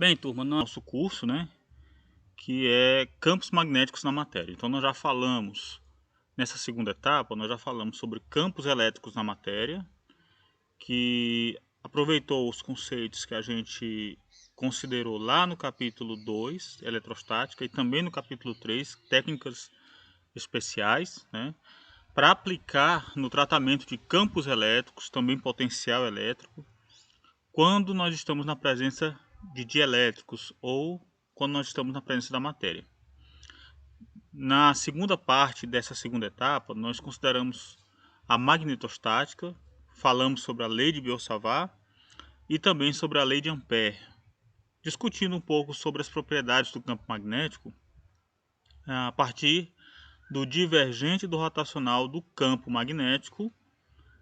Bem, turma, no nosso curso, né, que é campos magnéticos na matéria. Então nós já falamos, nessa segunda etapa, nós já falamos sobre campos elétricos na matéria, que aproveitou os conceitos que a gente considerou lá no capítulo 2, eletrostática, e também no capítulo 3, técnicas especiais, né, para aplicar no tratamento de campos elétricos, também potencial elétrico, quando nós estamos na presença de dielétricos ou quando nós estamos na presença da matéria. Na segunda parte dessa segunda etapa, nós consideramos a magnetostática, falamos sobre a lei de Biot-Savart e também sobre a lei de Ampère, discutindo um pouco sobre as propriedades do campo magnético a partir do divergente do rotacional do campo magnético,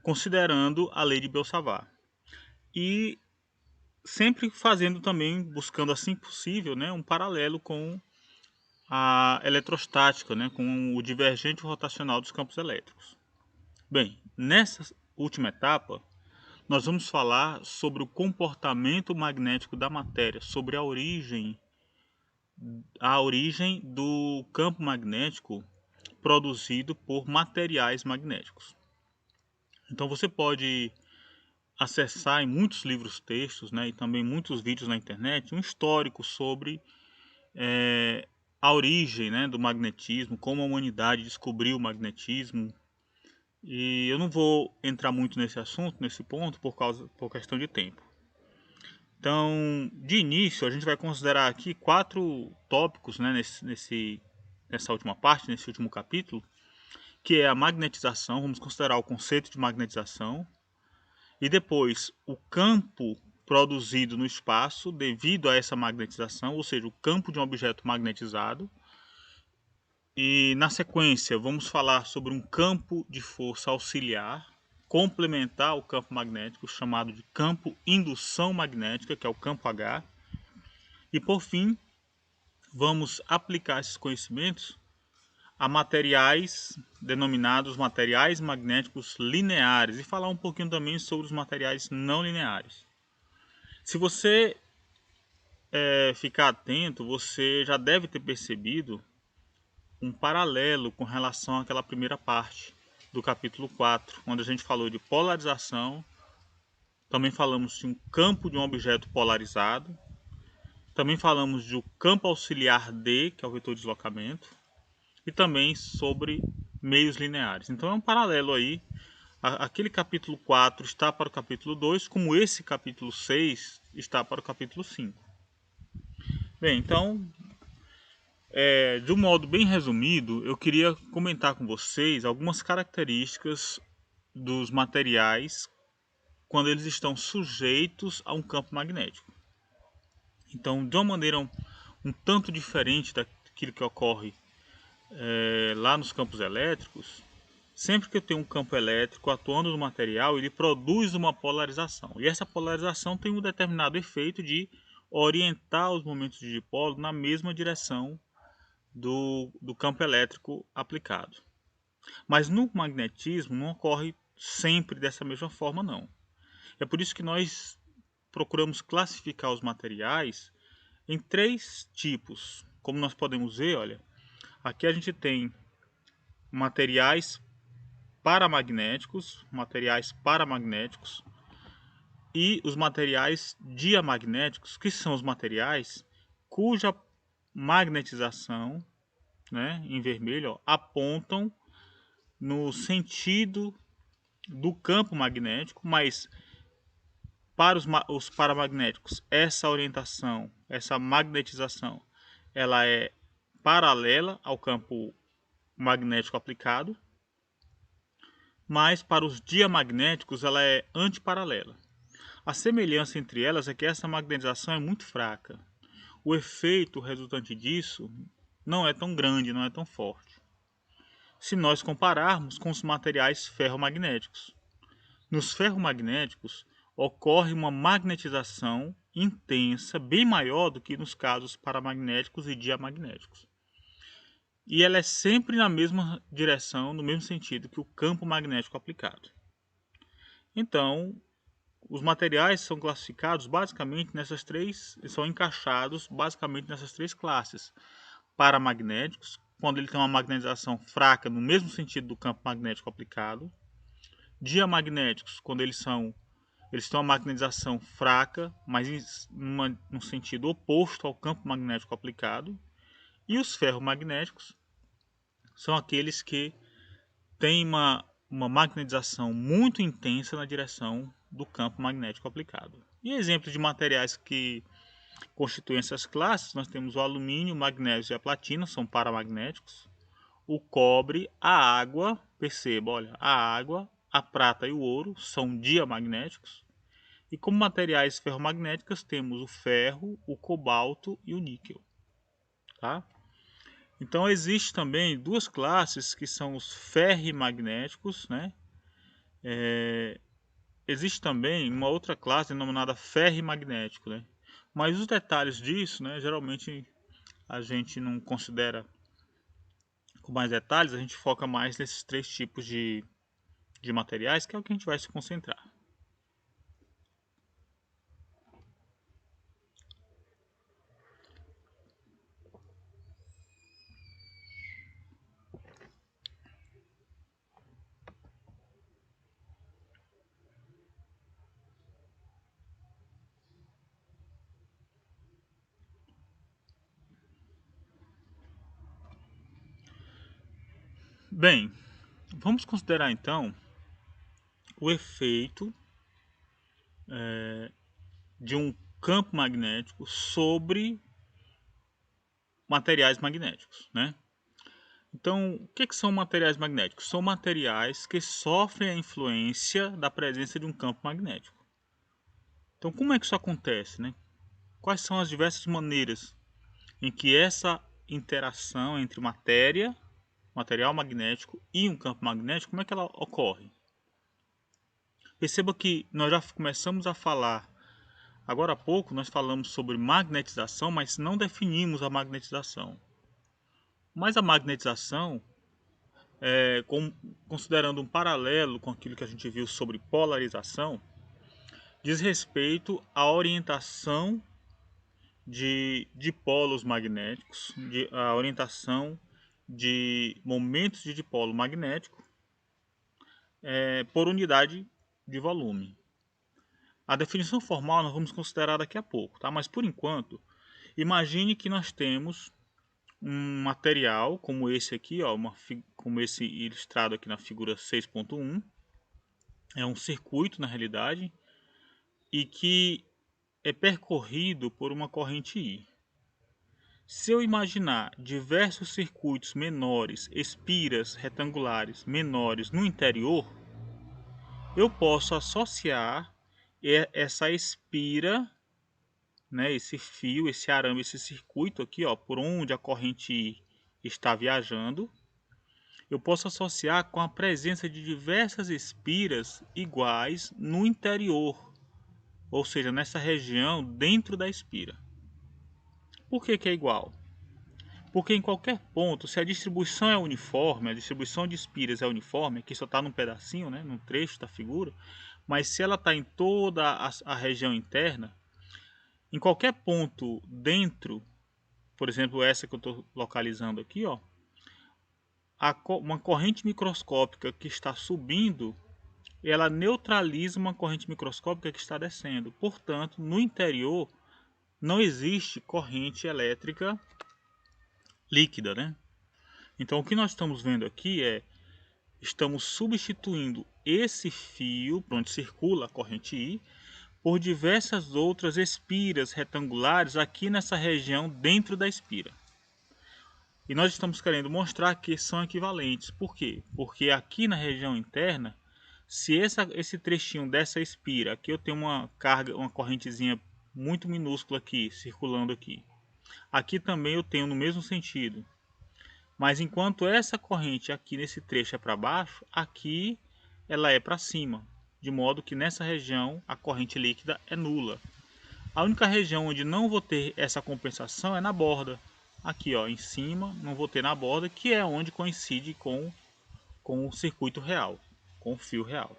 considerando a lei de Biot-Savart. E sempre fazendo também, buscando assim possível, né, um paralelo com a eletrostática, né, com o divergente rotacional dos campos elétricos. Bem, nessa última etapa, nós vamos falar sobre o comportamento magnético da matéria, sobre a origem do campo magnético produzido por materiais magnéticos. Então você pode acessar em muitos livros textos, né, e também muitos vídeos na internet, um histórico sobre a origem, né, do magnetismo, como a humanidade descobriu o magnetismo. E eu não vou entrar muito nesse assunto, nesse ponto, por questão de tempo. Então, de início, a gente vai considerar aqui 4 tópicos, né, nessa última parte, nesse último capítulo, que é a magnetização. Vamos considerar o conceito de magnetização. E depois, o campo produzido no espaço devido a essa magnetização, ou seja, o campo de um objeto magnetizado. E na sequência, vamos falar sobre um campo de força auxiliar, complementar ao campo magnético, chamado de campo indução magnética, que é o campo H. E por fim, vamos aplicar esses conhecimentos a materiais denominados materiais magnéticos lineares e falar um pouquinho também sobre os materiais não lineares. Se você ficar atento, você já deve ter percebido um paralelo com relação àquela primeira parte do capítulo 4, onde a gente falou de polarização, também falamos de um campo de um objeto polarizado, também falamos de um campo auxiliar D, que é o vetor de deslocamento, e também sobre meios lineares. Então é um paralelo aí, aquele capítulo 4 está para o capítulo 2, como esse capítulo 6 está para o capítulo 5. Bem, então, de um modo bem resumido, eu queria comentar com vocês algumas características dos materiais quando eles estão sujeitos a um campo magnético. Então, de uma maneira um tanto diferente daquilo que ocorre lá nos campos elétricos, sempre que eu tenho um campo elétrico atuando no material, ele produz uma polarização. E essa polarização tem um determinado efeito de orientar os momentos de dipolo na mesma direção do campo elétrico aplicado. Mas no magnetismo não ocorre sempre dessa mesma forma, não. É por isso que nós procuramos classificar os materiais em 3 tipos. Como nós podemos ver, olha, aqui a gente tem materiais paramagnéticos e os materiais diamagnéticos, que são os materiais cuja magnetização, né, em vermelho, ó, apontam no sentido do campo magnético, mas para os paramagnéticos essa orientação, essa magnetização, ela é paralela ao campo magnético aplicado, mas para os diamagnéticos ela é antiparalela. A semelhança entre elas é que essa magnetização é muito fraca. O efeito resultante disso não é tão grande, não é tão forte, se nós compararmos com os materiais ferromagnéticos. Nos ferromagnéticos ocorre uma magnetização intensa, bem maior do que nos casos paramagnéticos e diamagnéticos. E ela é sempre na mesma direção, no mesmo sentido que o campo magnético aplicado. Então, os materiais são classificados basicamente nessas três, são encaixados basicamente nessas três classes. Paramagnéticos, quando ele tem uma magnetização fraca no mesmo sentido do campo magnético aplicado. Diamagnéticos, quando eles têm uma magnetização fraca, mas no sentido oposto ao campo magnético aplicado. E os ferromagnéticos são aqueles que têm uma magnetização muito intensa na direção do campo magnético aplicado. E exemplos de materiais que constituem essas classes, nós temos o alumínio, o magnésio e a platina, são paramagnéticos. O cobre, a água, perceba, olha, a água, a prata e o ouro são diamagnéticos. E como materiais ferromagnéticos temos o ferro, o cobalto e o níquel. Tá? Então existe também duas classes que são os ferrimagnéticos, né? Existe também uma outra classe denominada ferrimagnético, né? Mas os detalhes disso, né, geralmente a gente não considera com mais detalhes, a gente foca mais nesses três tipos de materiais, que é o que a gente vai se concentrar. Bem, vamos considerar então o efeito de um campo magnético sobre materiais magnéticos, né? Então, o que são materiais magnéticos? São materiais que sofrem a influência da presença de um campo magnético. Então, como é que isso acontece, né? Quais são as diversas maneiras em que essa interação entre material magnético e um campo magnético, como é que ela ocorre? Perceba que nós já começamos a falar, agora há pouco nós falamos sobre magnetização, mas não definimos a magnetização. Mas a magnetização, considerando um paralelo com aquilo que a gente viu sobre polarização, diz respeito à orientação de dipolos magnéticos, a orientação de momentos de dipolo magnético por unidade de volume. A definição formal nós vamos considerar daqui a pouco, tá? Mas por enquanto, imagine que nós temos um material como esse aqui, ó, como esse ilustrado aqui na figura 6.1, é um circuito na realidade, e que é percorrido por uma corrente I. Se eu imaginar diversos circuitos menores, espiras retangulares menores no interior, eu posso associar essa espira, né, esse fio, esse arame, esse circuito aqui, ó, por onde a corrente I está viajando, eu posso associar com a presença de diversas espiras iguais no interior, ou seja, nessa região dentro da espira. Por que é igual? Porque em qualquer ponto, se a distribuição é uniforme, a distribuição de espiras é uniforme, aqui só está num pedacinho, né, num trecho da figura, mas se ela está em toda a região interna, em qualquer ponto dentro, por exemplo, essa que eu estou localizando aqui, ó, uma corrente microscópica que está subindo, ela neutraliza uma corrente microscópica que está descendo. Portanto, no interior não existe corrente elétrica líquida, né? Então, o que nós estamos vendo aqui estamos substituindo esse fio, por onde circula a corrente I, por diversas outras espiras retangulares aqui nessa região dentro da espira. E nós estamos querendo mostrar que são equivalentes. Por quê? Porque aqui na região interna, se esse trechinho dessa espira, aqui eu tenho uma carga, uma correntezinha muito minúscula aqui, circulando aqui. Aqui também eu tenho no mesmo sentido. Mas enquanto essa corrente aqui nesse trecho é para baixo, aqui ela é para cima. De modo que nessa região a corrente líquida é nula. A única região onde não vou ter essa compensação é na borda. Aqui, ó, em cima, não vou ter na borda, que é onde coincide com o circuito real, com o fio real.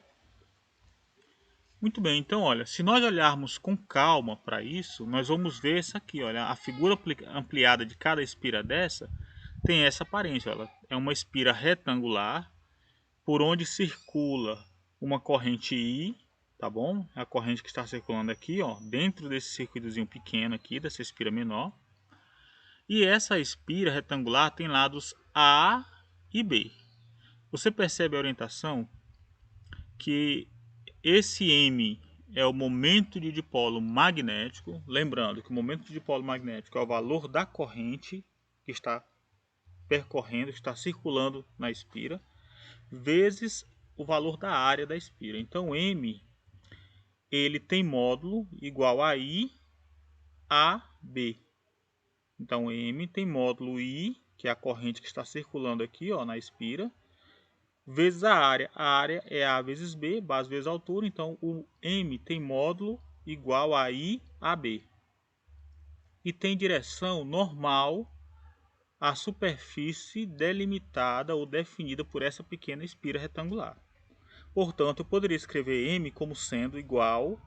Muito bem, então olha, se nós olharmos com calma para isso, nós vamos ver isso aqui, olha, a figura ampliada de cada espira dessa tem essa aparência, ela é uma espira retangular por onde circula uma corrente I, tá bom? É a corrente que está circulando aqui, ó, dentro desse circuitozinho pequeno aqui, dessa espira menor. E essa espira retangular tem lados A e B. Você percebe a orientação que esse M é o momento de dipolo magnético. Lembrando que o momento de dipolo magnético é o valor da corrente que está percorrendo, que está circulando na espira, vezes o valor da área da espira. Então M ele tem módulo igual a I a B. Então M tem módulo I, que é a corrente que está circulando aqui, ó, na espira, vezes a área. A área é A vezes B, base vezes altura. Então o M tem módulo igual a I a B. E tem direção normal à superfície delimitada ou definida por essa pequena espira retangular. Portanto, eu poderia escrever M como sendo igual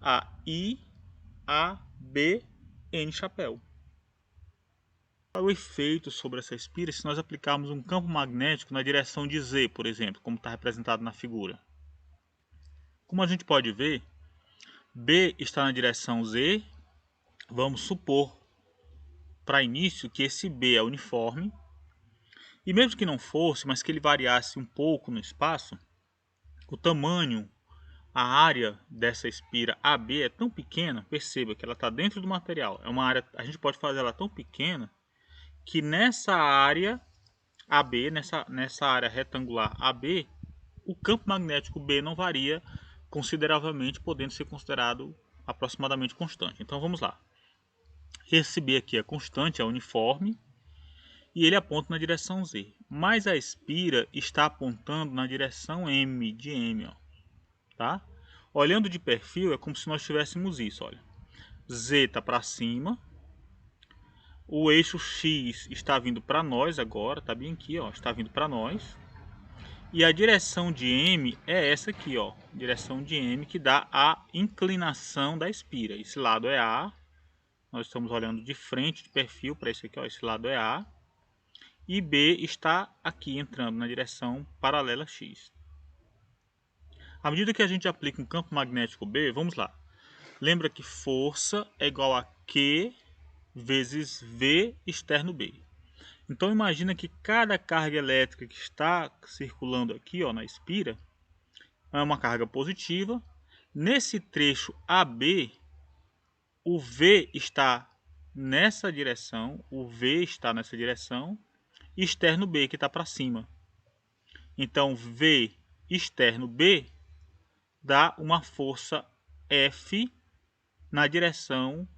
a I a B N chapéu. Qual é o efeito sobre essa espira se nós aplicarmos um campo magnético na direção de Z, por exemplo, como está representado na figura? Como a gente pode ver, B está na direção Z. Vamos supor, para início, que esse B é uniforme. E mesmo que não fosse, mas que ele variasse um pouco no espaço, o tamanho, a área dessa espira AB é tão pequena, perceba que ela está dentro do material. É uma área, a gente pode fazer ela tão pequena que nessa área AB, nessa área retangular AB, o campo magnético B não varia consideravelmente, podendo ser considerado aproximadamente constante. Então vamos lá. Esse B aqui é constante, é uniforme, e ele aponta na direção Z. Mas a espira está apontando na direção M, de M. Ó, tá? Olhando de perfil, é como se nós tivéssemos isso. Olha. Z está para cima. O eixo X está vindo para nós agora, tá bem aqui, ó, está vindo para nós. E a direção de M é essa aqui, ó, direção de M, que dá a inclinação da espira. Esse lado é A, nós estamos olhando de frente, de perfil para esse aqui, ó, esse lado é A. E B está aqui entrando na direção paralela a X. À medida que a gente aplica um campo magnético B, vamos lá. Lembra que força é igual a Q vezes V externo B. Então imagina que cada carga elétrica que está circulando aqui, ó, na espira é uma carga positiva. Nesse trecho AB, o V está nessa direção, e externo B que está para cima. Então V externo B dá uma força F na direção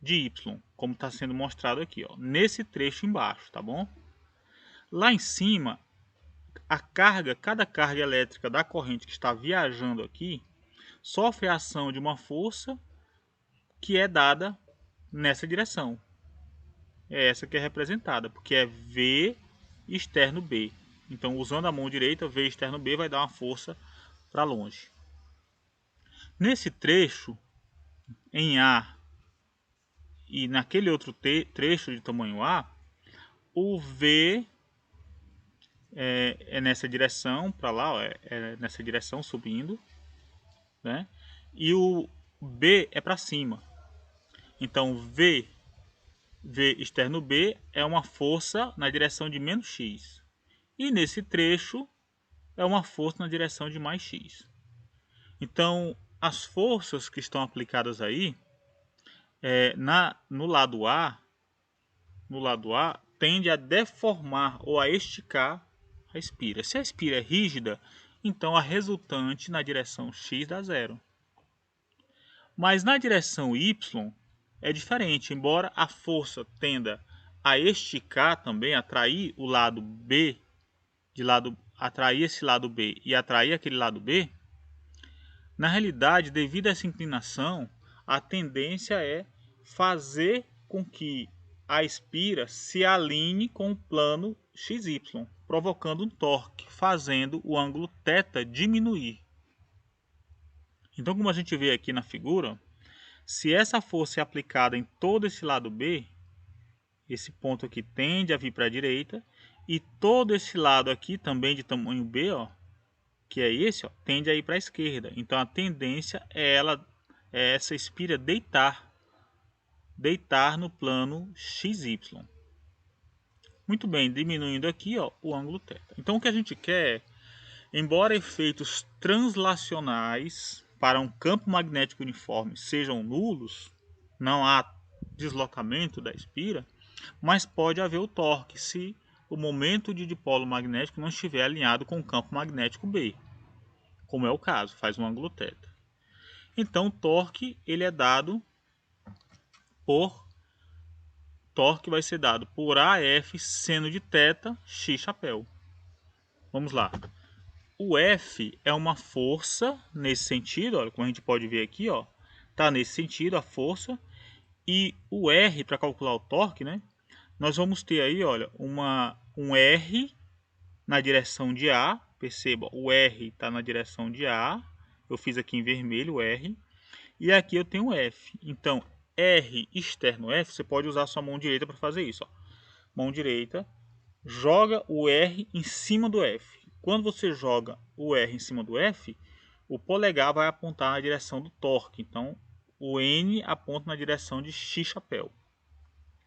de Y, como está sendo mostrado aqui, ó, nesse trecho embaixo, tá bom? Lá em cima, cada carga elétrica da corrente que está viajando aqui sofre a ação de uma força que é dada nessa direção. É essa que é representada, porque é V externo B. Então, usando a mão direita, V externo B vai dar uma força para longe. Nesse trecho, em A, e naquele outro trecho de tamanho A, o V é nessa direção para lá, ó, é nessa direção subindo, né? E o B é para cima. Então V externo B é uma força na direção de menos x. E nesse trecho é uma força na direção de mais x. Então as forças que estão aplicadas aí no lado A tende a deformar ou a esticar a espira. Se a espira é rígida, então a resultante na direção x dá zero. Mas na direção y é diferente. Embora a força tenda a esticar também, atrair o lado B, atrair esse lado B e atrair aquele lado B, na realidade, devido a essa inclinação, a tendência é fazer com que a espira se alinhe com o plano XY, provocando um torque, fazendo o ângulo θ diminuir. Então, como a gente vê aqui na figura, se essa força é aplicada em todo esse lado B, esse ponto aqui tende a vir para a direita, e todo esse lado aqui também de tamanho B, ó, que é esse, ó, tende a ir para a esquerda. Então a tendência é essa espira deitar no plano XY. Muito bem, diminuindo aqui, ó, o ângulo θ. Então o que a gente quer, embora efeitos translacionais para um campo magnético uniforme sejam nulos, não há deslocamento da espira, mas pode haver o torque se o momento de dipolo magnético não estiver alinhado com o campo magnético B, como é o caso, faz um ângulo θ. Então o torque ele é dado por torque vai ser dado por AF seno de θ x chapéu. Vamos lá. O F é uma força nesse sentido, olha, como a gente pode ver aqui, ó, tá nesse sentido a força, e o R para calcular o torque, né? Nós vamos ter aí, olha, um R na direção de A. Perceba, o R está na direção de A. Eu fiz aqui em vermelho o R. E aqui eu tenho o F. Então, R externo F, você pode usar a sua mão direita para fazer isso. Ó. Mão direita, joga o R em cima do F. Quando você joga o R em cima do F, o polegar vai apontar na direção do torque. Então, o N aponta na direção de X chapéu.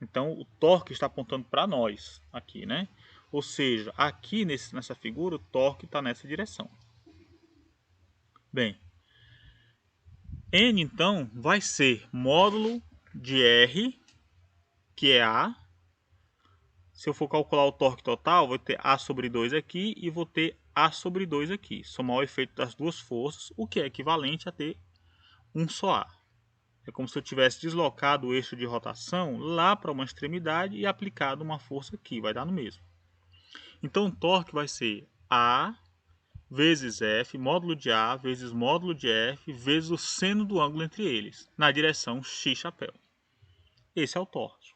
Então, o torque está apontando para nós aqui, né? Ou seja, aqui nessa figura, o torque está nessa direção. Bem, N, então, vai ser módulo de R, que é A. Se eu for calcular o torque total, vou ter A sobre 2 aqui e vou ter A sobre 2 aqui. Somar o efeito das duas forças, o que é equivalente a ter um só A. É como se eu tivesse deslocado o eixo de rotação lá para uma extremidade e aplicado uma força aqui. Vai dar no mesmo. Então, o torque vai ser A vezes F, módulo de A, vezes módulo de F, vezes o seno do ângulo entre eles, na direção X chapéu. Esse é o torque.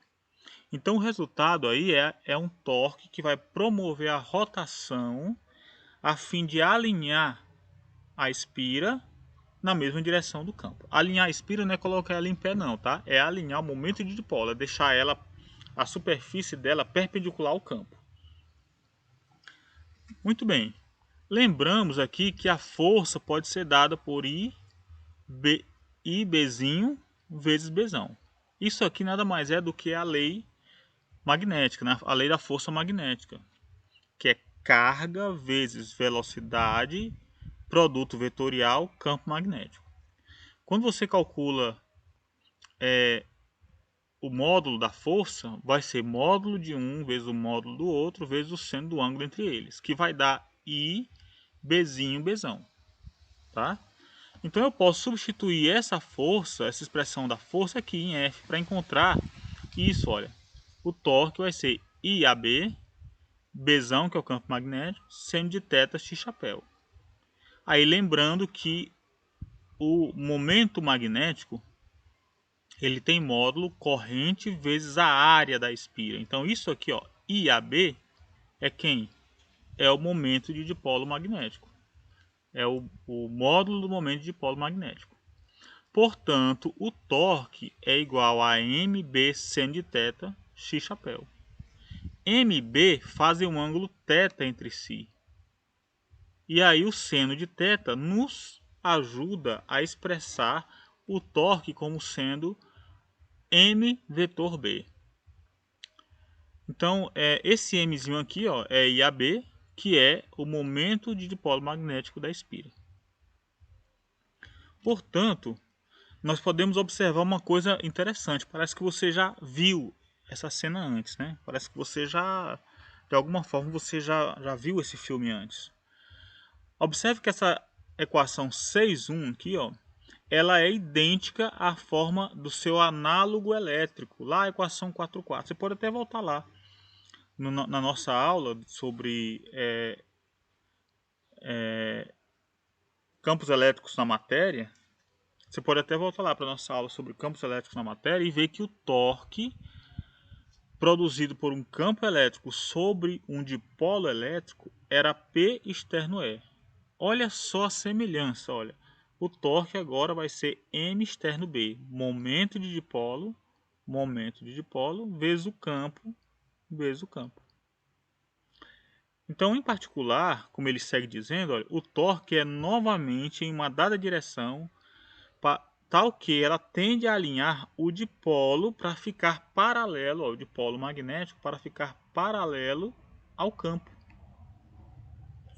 Então, o resultado aí é um torque que vai promover a rotação a fim de alinhar a espira na mesma direção do campo. Alinhar a espira não é colocar ela em pé não, tá? É alinhar o momento de dipolo, é deixar ela, a superfície dela perpendicular ao campo. Muito bem. Lembramos aqui que a força pode ser dada por IBzinho vezes Bzão. Isso aqui nada mais é do que a lei magnética, né? A lei da força magnética, que é carga vezes velocidade, produto vetorial, campo magnético. Quando você calcula o módulo da força, vai ser módulo de um vezes o módulo do outro vezes o seno do ângulo entre eles, que vai dar I Bzinho Bzão. Tá? Então eu posso substituir essa força, essa expressão da força aqui em F para encontrar isso, olha. O torque vai ser IAB, Bzão, que é o campo magnético, seno de θ x chapéu. Aí lembrando que o momento magnético ele tem módulo corrente vezes a área da espira. Então isso aqui, ó, IAB é quem? É o momento de dipolo magnético. É o módulo do momento de dipolo magnético. Portanto, o torque é igual a MB seno de θ x chapéu. MB fazem um ângulo θ entre si. E aí o seno de θ nos ajuda a expressar o torque como sendo M vetor B. Então, esse Mzinho aqui, ó, é IAB, que é o momento de dipolo magnético da espira. Portanto, nós podemos observar uma coisa interessante. Parece que você já viu essa cena antes, né? Parece que você já, de alguma forma, você já viu esse filme antes. Observe que essa equação 6,1 aqui, ó, ela é idêntica à forma do seu análogo elétrico, lá a equação 4,4. Você pode até voltar lá na nossa aula sobre campos elétricos na matéria. Você pode até voltar lá para a nossa aula sobre campos elétricos na matéria e ver que o torque produzido por um campo elétrico sobre um dipolo elétrico era P externo E. Olha só a semelhança, olha. o torque agora vai ser M externo B, momento de dipolo, vezes o campo, vezes o campo. Então, em particular, como ele segue dizendo, olha, o torque é novamente em uma dada direção, tal que ela tende a alinhar o dipolo para ficar paralelo, o dipolo magnético para ficar paralelo ao campo.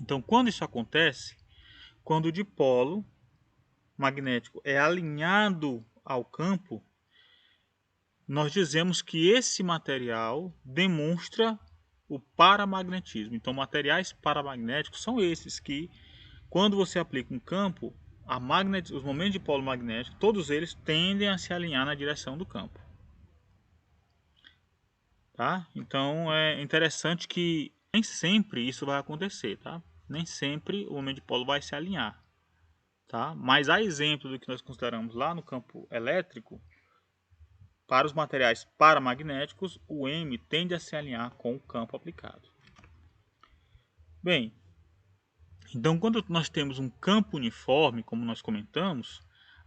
Então, quando isso acontece, quando o dipolo magnético é alinhado ao campo, nós dizemos que esse material demonstra o paramagnetismo. Então, materiais paramagnéticos são esses que, quando você aplica um campo, os momentos de polo magnético, todos eles tendem a se alinhar na direção do campo. Tá? Então, é interessante que nem sempre isso vai acontecer. Tá? Nem sempre o momento de polo vai se alinhar. Tá? Mas, a exemplo do que nós consideramos lá no campo elétrico, para os materiais paramagnéticos, o M tende a se alinhar com o campo aplicado. Bem, então quando nós temos um campo uniforme, como nós comentamos,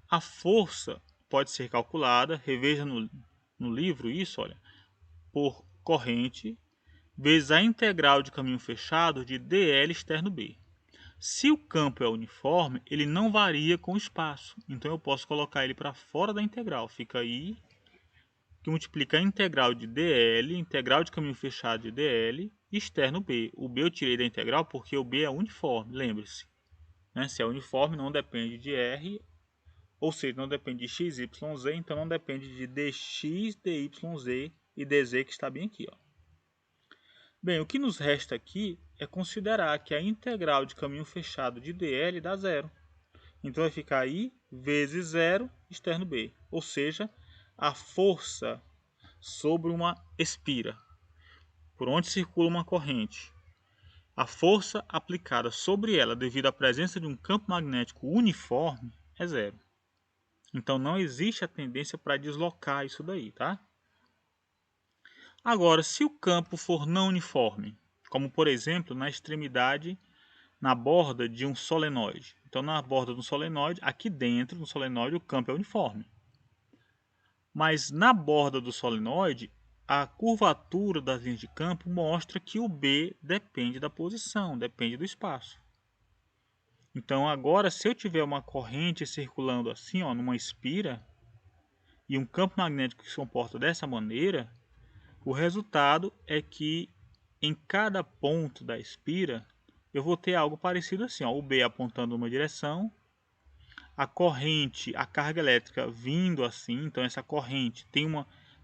a força pode ser calculada, reveja no livro isso, olha, por corrente vezes a integral de caminho fechado de dl externo B. Se o campo é uniforme, ele não varia com o espaço, então eu posso colocar ele para fora da integral, fica aí que multiplica a integral de dl, integral de caminho fechado de dl, externo B. O B eu tirei da integral porque o B é uniforme, lembre-se. Né? Se é uniforme, não depende de R, ou seja, não depende de x, y, z, então não depende de dx, dy, z e dz, que está bem aqui. Ó. Bem, o que nos resta aqui é considerar que a integral de caminho fechado de dl dá zero. Então vai ficar I vezes zero externo B, ou seja, a força sobre uma espira, por onde circula uma corrente. A força aplicada sobre ela devido à presença de um campo magnético uniforme é zero. Então não existe a tendência para deslocar isso daí, tá? Agora, se o campo for não uniforme, como por exemplo na extremidade, na borda de um solenoide. Então na borda do solenoide, aqui dentro do solenoide, o campo é uniforme. Mas na borda do solenoide, a curvatura das linhas de campo mostra que o B depende da posição, depende do espaço. Então agora, se eu tiver uma corrente circulando assim, ó, numa espira, e um campo magnético que se comporta dessa maneira, o resultado é que em cada ponto da espira, eu vou ter algo parecido assim, ó, o B apontando numa direção, a corrente, a carga elétrica vindo assim, então essa corrente tem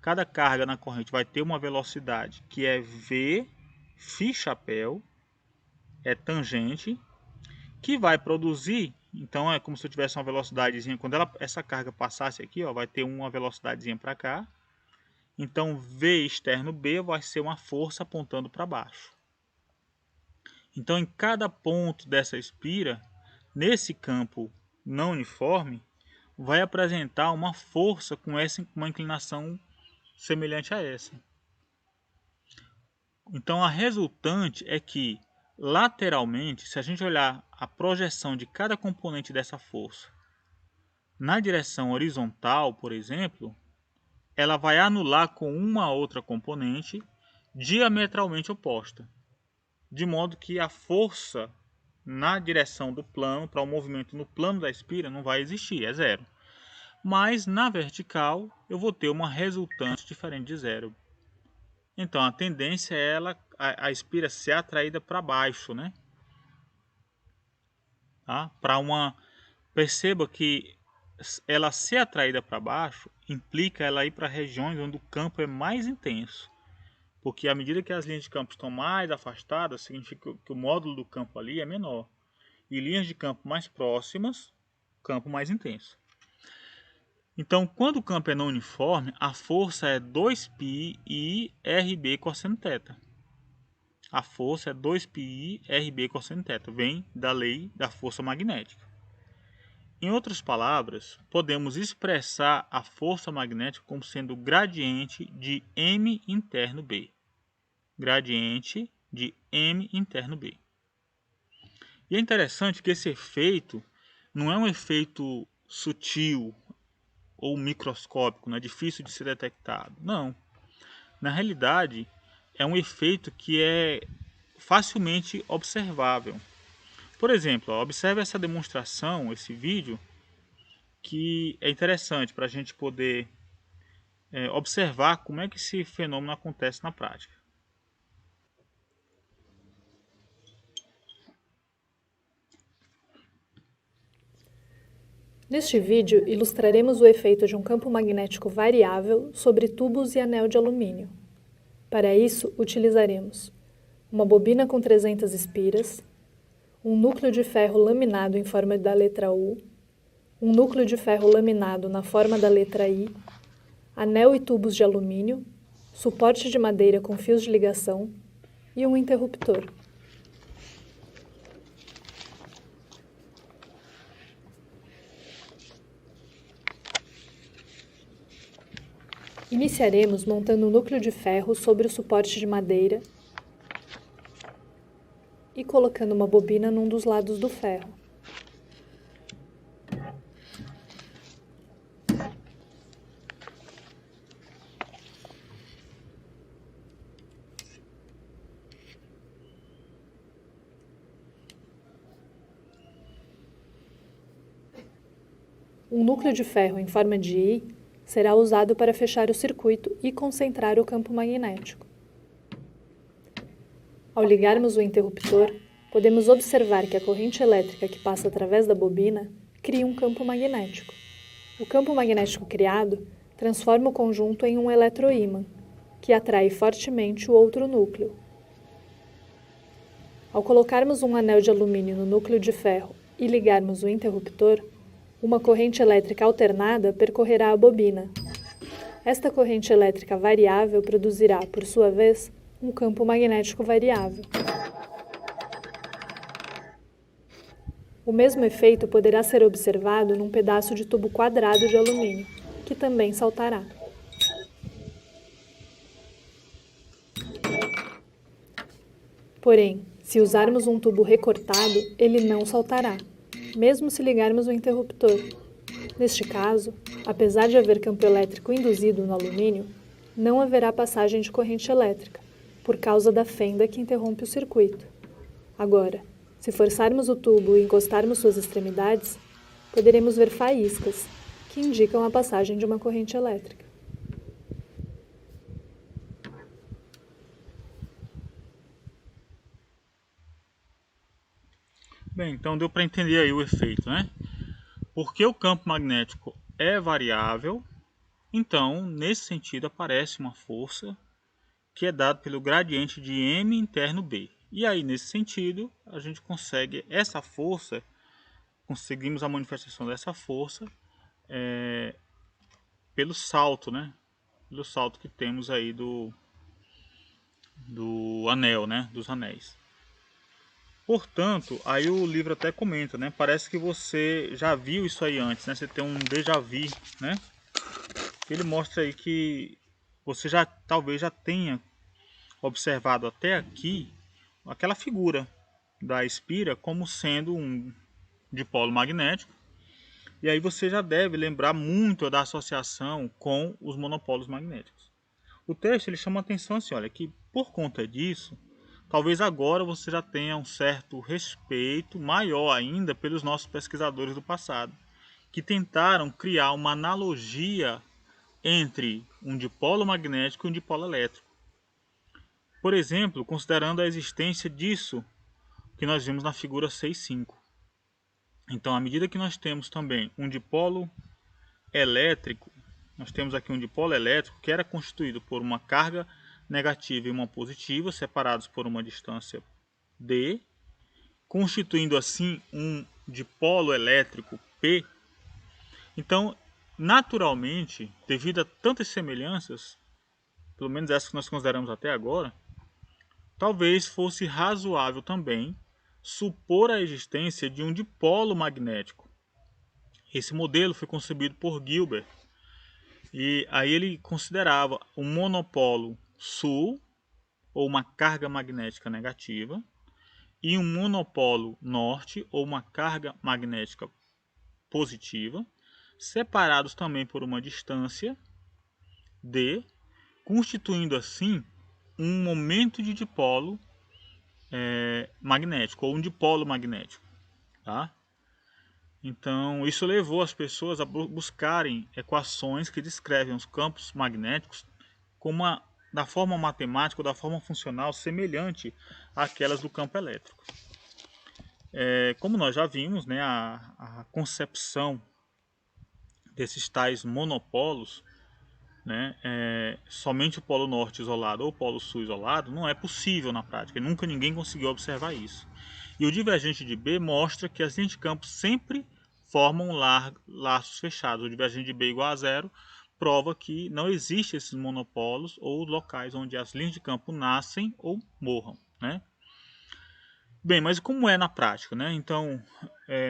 cada carga na corrente vai ter uma velocidade que é V φ chapéu, é tangente, que vai produzir, então é como se eu tivesse uma velocidadezinha, quando essa carga passasse aqui, ó, vai ter uma velocidadezinha para cá, então V externo B vai ser uma força apontando para baixo. Então em cada ponto dessa espira, nesse campo não uniforme, vai apresentar uma força com uma inclinação semelhante a essa. Então a resultante é que lateralmente, se a gente olhar a projeção de cada componente dessa força na direção horizontal, por exemplo, ela vai anular com uma outra componente diametralmente oposta, de modo que a força na direção do plano, para o movimento no plano da espira, não vai existir, é zero. Mas na vertical eu vou ter uma resultante diferente de zero. Então a tendência é a espira ser atraída para baixo, né? Tá? Perceba que ela ser atraída para baixo implica ela ir para regiões onde o campo é mais intenso. Porque à medida que as linhas de campo estão mais afastadas, significa que o módulo do campo ali é menor. E linhas de campo mais próximas, campo mais intenso. Então, quando o campo é não uniforme, a força é 2π I RB cosseno θ. A força é 2πi RB cosseno θ. Vem da lei da força magnética. Em outras palavras, podemos expressar a força magnética como sendo o gradiente de M interno B. Gradiente de M interno B. E é interessante que esse efeito não é um efeito sutil ou microscópico, não é difícil de ser detectado. Não. Na realidade, é um efeito que é facilmente observável. Por exemplo, observe essa demonstração, esse vídeo, que é interessante para a gente poder observar como é que esse fenômeno acontece na prática. Neste vídeo, ilustraremos o efeito de um campo magnético variável sobre tubos e anel de alumínio. Para isso, utilizaremos uma bobina com 300 espiras, um núcleo de ferro laminado em forma da letra U, um núcleo de ferro laminado na forma da letra I, anel e tubos de alumínio, suporte de madeira com fios de ligação e um interruptor. Iniciaremos montando um núcleo de ferro sobre o suporte de madeira e colocando uma bobina num dos lados do ferro. Um núcleo de ferro em forma de I será usado para fechar o circuito e concentrar o campo magnético. Ao ligarmos o interruptor, podemos observar que a corrente elétrica que passa através da bobina cria um campo magnético. O campo magnético criado transforma o conjunto em um eletroímã, que atrai fortemente o outro núcleo. Ao colocarmos um anel de alumínio no núcleo de ferro e ligarmos o interruptor, uma corrente elétrica alternada percorrerá a bobina. Esta corrente elétrica variável produzirá, por sua vez, um campo magnético variável. O mesmo efeito poderá ser observado num pedaço de tubo quadrado de alumínio, que também saltará. Porém, se usarmos um tubo recortado, ele não saltará, mesmo se ligarmos o interruptor. Neste caso, apesar de haver campo elétrico induzido no alumínio, não haverá passagem de corrente elétrica, por causa da fenda que interrompe o circuito. Agora, se forçarmos o tubo e encostarmos suas extremidades, poderemos ver faíscas, que indicam a passagem de uma corrente elétrica. Bem, então deu para entender aí o efeito, né? Porque o campo magnético é variável, então, nesse sentido, aparece uma força que é dada pelo gradiente de M interno B. E aí, nesse sentido, a gente consegue essa força, conseguimos a manifestação dessa força pelo salto, né? Pelo salto que temos aí do anel, né? Dos anéis. Portanto, aí o livro até comenta, né? Parece que você já viu isso aí antes, né? Você tem um déjà vu, né? Ele mostra aí que você já talvez já tenha observado até aqui aquela figura da espira como sendo um dipolo magnético. E aí você já deve lembrar muito da associação com os monopolos magnéticos. O texto ele chama a atenção assim, olha, que por conta disso, talvez agora você já tenha um certo respeito maior ainda pelos nossos pesquisadores do passado, que tentaram criar uma analogia entre um dipolo magnético e um dipolo elétrico. Por exemplo, considerando a existência disso que nós vimos na figura 6.5. Então, à medida que nós temos também um dipolo elétrico, nós temos aqui um dipolo elétrico que era constituído por uma carga negativa e uma positiva, separados por uma distância d, constituindo assim um dipolo elétrico P. Então, naturalmente, devido a tantas semelhanças, pelo menos essas que nós consideramos até agora, talvez fosse razoável também supor a existência de um dipolo magnético. Esse modelo foi concebido por Gilbert e aí ele considerava um monopolo sul, ou uma carga magnética negativa, e um monopolo norte, ou uma carga magnética positiva, separados também por uma distância d, constituindo assim um momento de dipolo magnético, ou um dipolo magnético. Tá? Então, isso levou as pessoas a buscarem equações que descrevem os campos magnéticos como da forma matemática ou da forma funcional semelhante àquelas do campo elétrico. Como nós já vimos, né, a concepção desses tais monopolos, né, somente o polo norte isolado ou o polo sul isolado, não é possível na prática. Nunca ninguém conseguiu observar isso. E o divergente de B mostra que as linhas de campo sempre formam laços fechados. O divergente de B igual a zero prova que não existem esses monopolos ou locais onde as linhas de campo nascem ou morram, né? Bem, mas como é na prática, né? Então,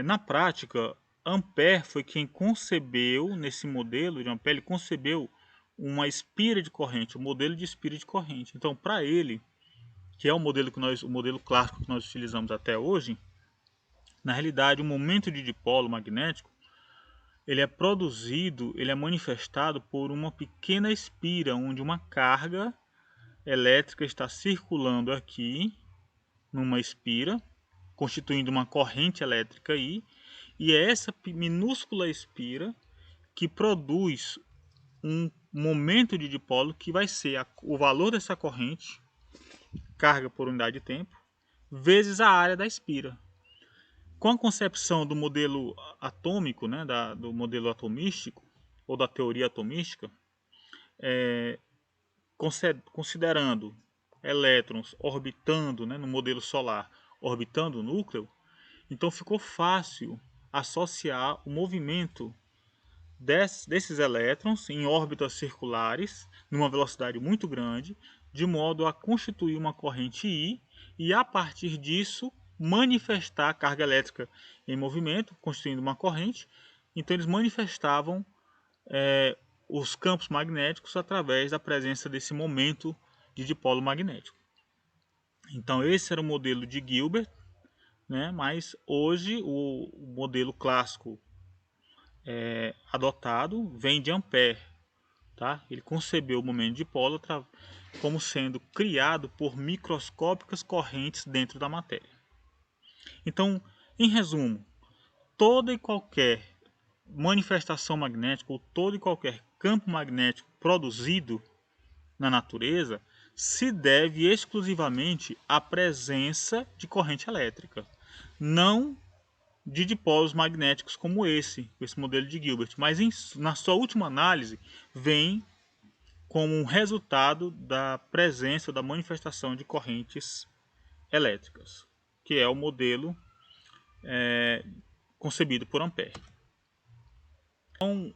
na prática, Ampère foi quem concebeu, nesse modelo de Ampère, ele concebeu uma espira de corrente, um modelo de espira de corrente. Então, para ele, que é o modelo clássico que nós utilizamos até hoje, na realidade, o momento de dipolo magnético, ele é produzido, ele é manifestado por uma pequena espira, onde uma carga elétrica está circulando aqui, numa espira, constituindo uma corrente elétrica aí, e é essa minúscula espira que produz um momento de dipolo que vai ser o valor dessa corrente, carga por unidade de tempo, vezes a área da espira. Com a concepção do modelo atômico, né, do modelo atomístico, ou da teoria atomística, considerando elétrons orbitando, né, no modelo solar, orbitando o núcleo, então ficou fácil associar o movimento desses elétrons em órbitas circulares, numa velocidade muito grande, de modo a constituir uma corrente I e, a partir disso, manifestar a carga elétrica em movimento, constituindo uma corrente. Então, eles manifestavam os campos magnéticos através da presença desse momento de dipolo magnético. Então, esse era o modelo de Gilbert, né? Mas hoje o modelo clássico adotado vem de Ampère. Tá? Ele concebeu o momento de dipolo como sendo criado por microscópicas correntes dentro da matéria. Então, em resumo, toda e qualquer manifestação magnética ou todo e qualquer campo magnético produzido na natureza se deve exclusivamente à presença de corrente elétrica, não de dipolos magnéticos como esse modelo de Gilbert, mas na sua última análise vem como um resultado da presença, da manifestação de correntes elétricas, que é o modelo concebido por Ampère. Então,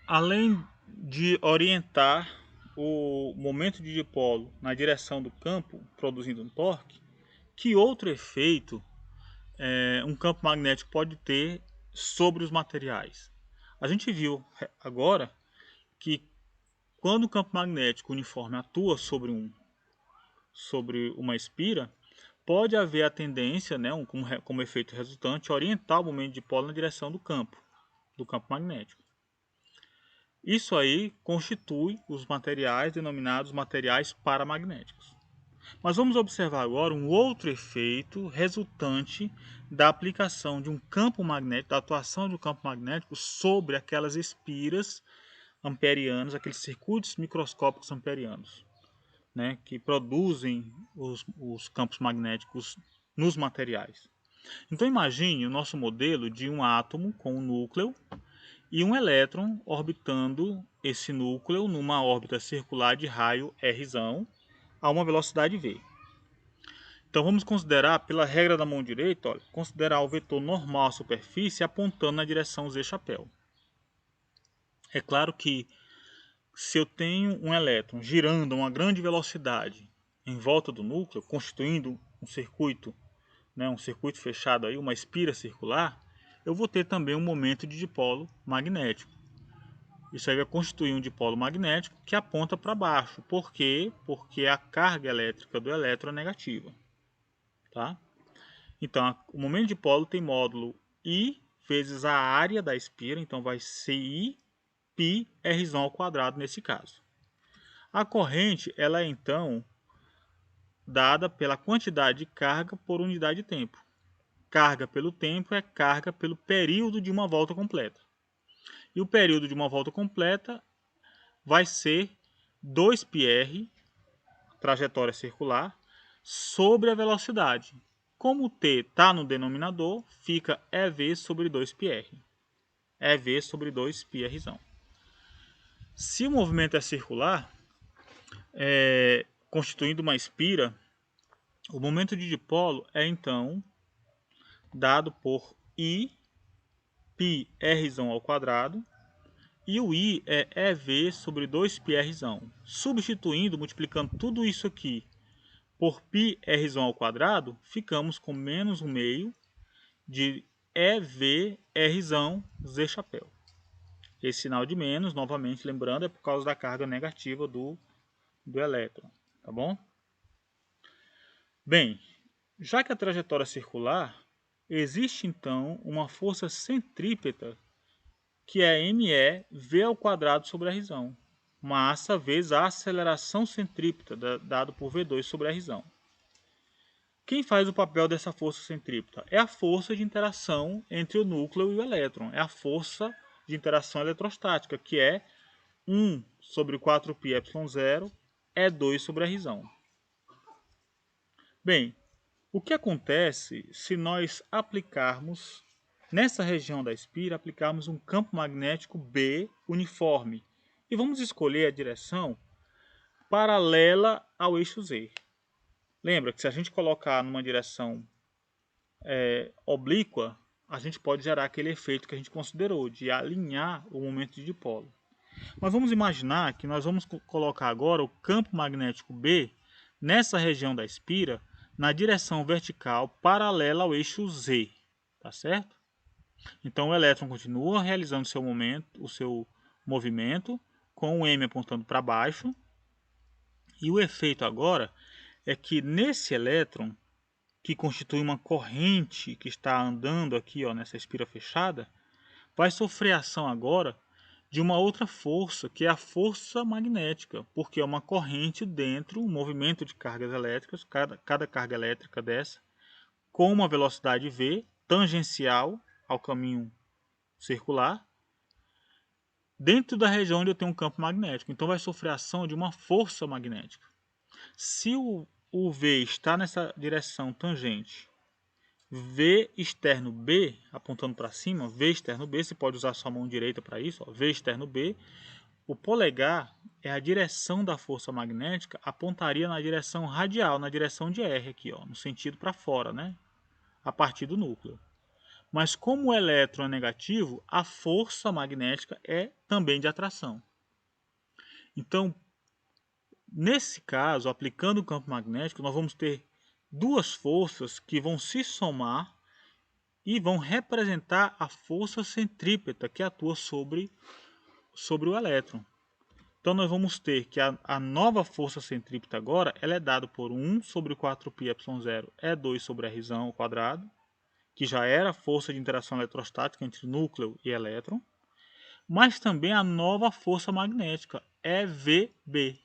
além de orientar o momento de dipolo na direção do campo, produzindo um torque, que outro efeito um campo magnético pode ter sobre os materiais? A gente viu agora que quando o campo magnético uniforme atua sobre uma espira, pode haver a tendência, né, como efeito resultante, orientar o momento de dipolo na direção do campo magnético. Isso aí constitui os materiais denominados materiais paramagnéticos. Mas vamos observar agora um outro efeito resultante da aplicação de um campo magnético, da atuação de um campo magnético sobre aquelas espiras amperianas, aqueles circuitos microscópicos amperianos, né, que produzem os campos magnéticos nos materiais. Então imagine o nosso modelo de um átomo com um núcleo e um elétron orbitando esse núcleo numa órbita circular de raio R a uma velocidade v. Então vamos considerar, pela regra da mão direita, olha, considerar o vetor normal à superfície apontando na direção z chapéu. É claro que se eu tenho um elétron girando a uma grande velocidade em volta do núcleo, constituindo um circuito, né, um circuito fechado, aí, uma espira circular, eu vou ter também um momento de dipolo magnético. Isso aí vai constituir um dipolo magnético que aponta para baixo. Por quê? Porque a carga elétrica do elétron é negativa. Tá? Então, o momento de dipolo tem módulo I vezes a área da espira, então vai ser I π R ao quadrado nesse caso. A corrente ela é então dada pela quantidade de carga por unidade de tempo. Carga pelo tempo é carga pelo período de uma volta completa. E o período de uma volta completa vai ser 2πr, trajetória circular, sobre a velocidade. Como o t está no denominador, fica EV sobre 2πr. EV sobre 2πr. Se o movimento é circular, constituindo uma espira, o momento de dipolo é então dado por I πr ao quadrado, e o I é EV sobre 2πr. Substituindo, multiplicando tudo isso aqui por πr ao quadrado, ficamos com menos 1/2 de EVR Z chapéu. Esse sinal de menos, novamente lembrando, é por causa da carga negativa do elétron, tá bom? Bem, já que a trajetória é circular, existe então uma força centrípeta que é ME V ao quadrado sobre R. Massa vezes a aceleração centrípeta, dado por V2 sobre R. Quem faz o papel dessa força centrípeta? É a força de interação entre o núcleo e o elétron. É a força de interação eletrostática, que é 1 sobre 4πε0 E2 sobre R. Bem, o que acontece se nós aplicarmos, nessa região da espira, aplicarmos um campo magnético B uniforme? E vamos escolher a direção paralela ao eixo Z. Lembra que se a gente colocar numa direção oblíqua, a gente pode gerar aquele efeito que a gente considerou, de alinhar o momento de dipolo. Mas vamos imaginar que nós vamos colocar agora o campo magnético B nessa região da espira, na direção vertical paralela ao eixo Z, tá certo? Então o elétron continua realizando o seu movimento, com o M apontando para baixo, e o efeito agora é que nesse elétron, que constitui uma corrente que está andando aqui nessa espira fechada, vai sofrer ação agora de uma outra força, que é a força magnética, porque é uma corrente dentro, um movimento de cargas elétricas, cada carga elétrica dessa, com uma velocidade V, tangencial ao caminho circular, dentro da região onde eu tenho um campo magnético. Então vai sofrer ação de uma força magnética. Se o V está nessa direção tangente, V externo B, apontando para cima, V externo B, você pode usar sua mão direita para isso, V externo B, o polegar é a direção da força magnética, apontaria na direção radial, na direção de R aqui, no sentido para fora, né? A partir do núcleo. Mas como o elétron é negativo, a força magnética é também de atração. Então, nesse caso, aplicando o campo magnético, nós vamos ter duas forças que vão se somar e vão representar a força centrípeta que atua sobre o elétron. Então nós vamos ter que a nova força centrípeta agora ela é dada por 1 sobre 4πε0 E2 sobre R ao quadrado, que já era a força de interação eletrostática entre núcleo e elétron, mas também a nova força magnética, EVB.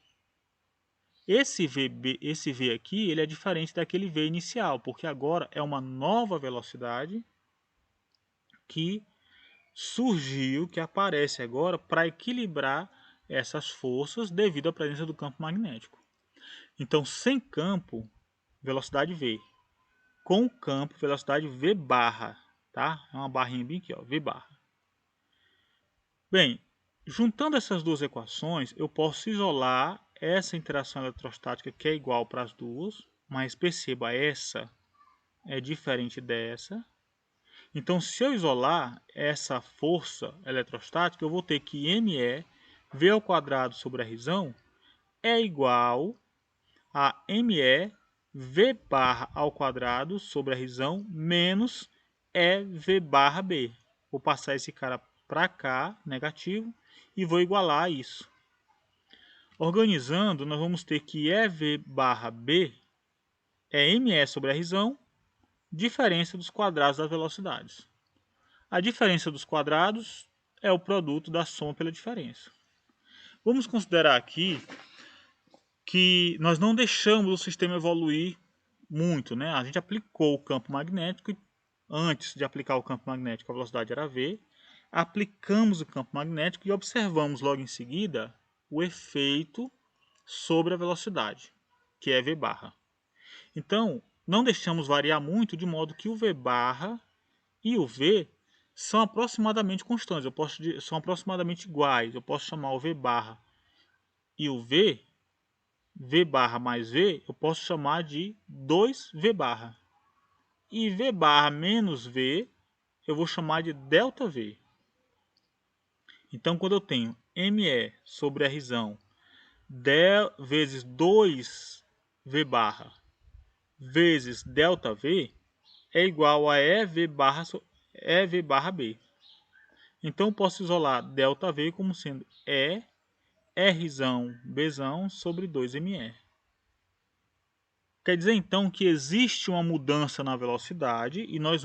Esse V aqui ele é diferente daquele V inicial, porque agora é uma nova velocidade que surgiu, que aparece agora para equilibrar essas forças devido à presença do campo magnético. Então, sem campo, velocidade V. Com campo, velocidade V barra. Tá? É uma barrinha bem aqui, V barra. Bem, juntando essas duas equações, eu posso isolar essa interação eletrostática que é igual para as duas, mas perceba, essa é diferente dessa. Então, se eu isolar essa força eletrostática, eu vou ter que ME V ao quadrado sobre R é igual a ME V barra ao quadrado sobre R menos EV barra B. Vou passar esse cara para cá, negativo, e vou igualar isso. Organizando, nós vamos ter que EV barra B é ME sobre R, diferença dos quadrados das velocidades. A diferença dos quadrados é o produto da soma pela diferença. Vamos considerar aqui que nós não deixamos o sistema evoluir muito, né? A gente aplicou o campo magnético e antes de aplicar o campo magnético a velocidade era v, aplicamos o campo magnético e observamos logo em seguida o efeito sobre a velocidade, que é v barra. Então, não deixamos variar muito, de modo que o v barra e o v são aproximadamente constantes, são aproximadamente iguais. Eu posso chamar o v barra e o v barra mais v, eu posso chamar de 2v barra. E v barra menos v, eu vou chamar de ΔV. Então, quando eu tenho ME sobre R vezes 2v barra vezes ΔV, é igual a EV barra B. Então, eu posso isolar ΔV como sendo E R B sobre 2ME. Quer dizer, então, que existe uma mudança na velocidade e nós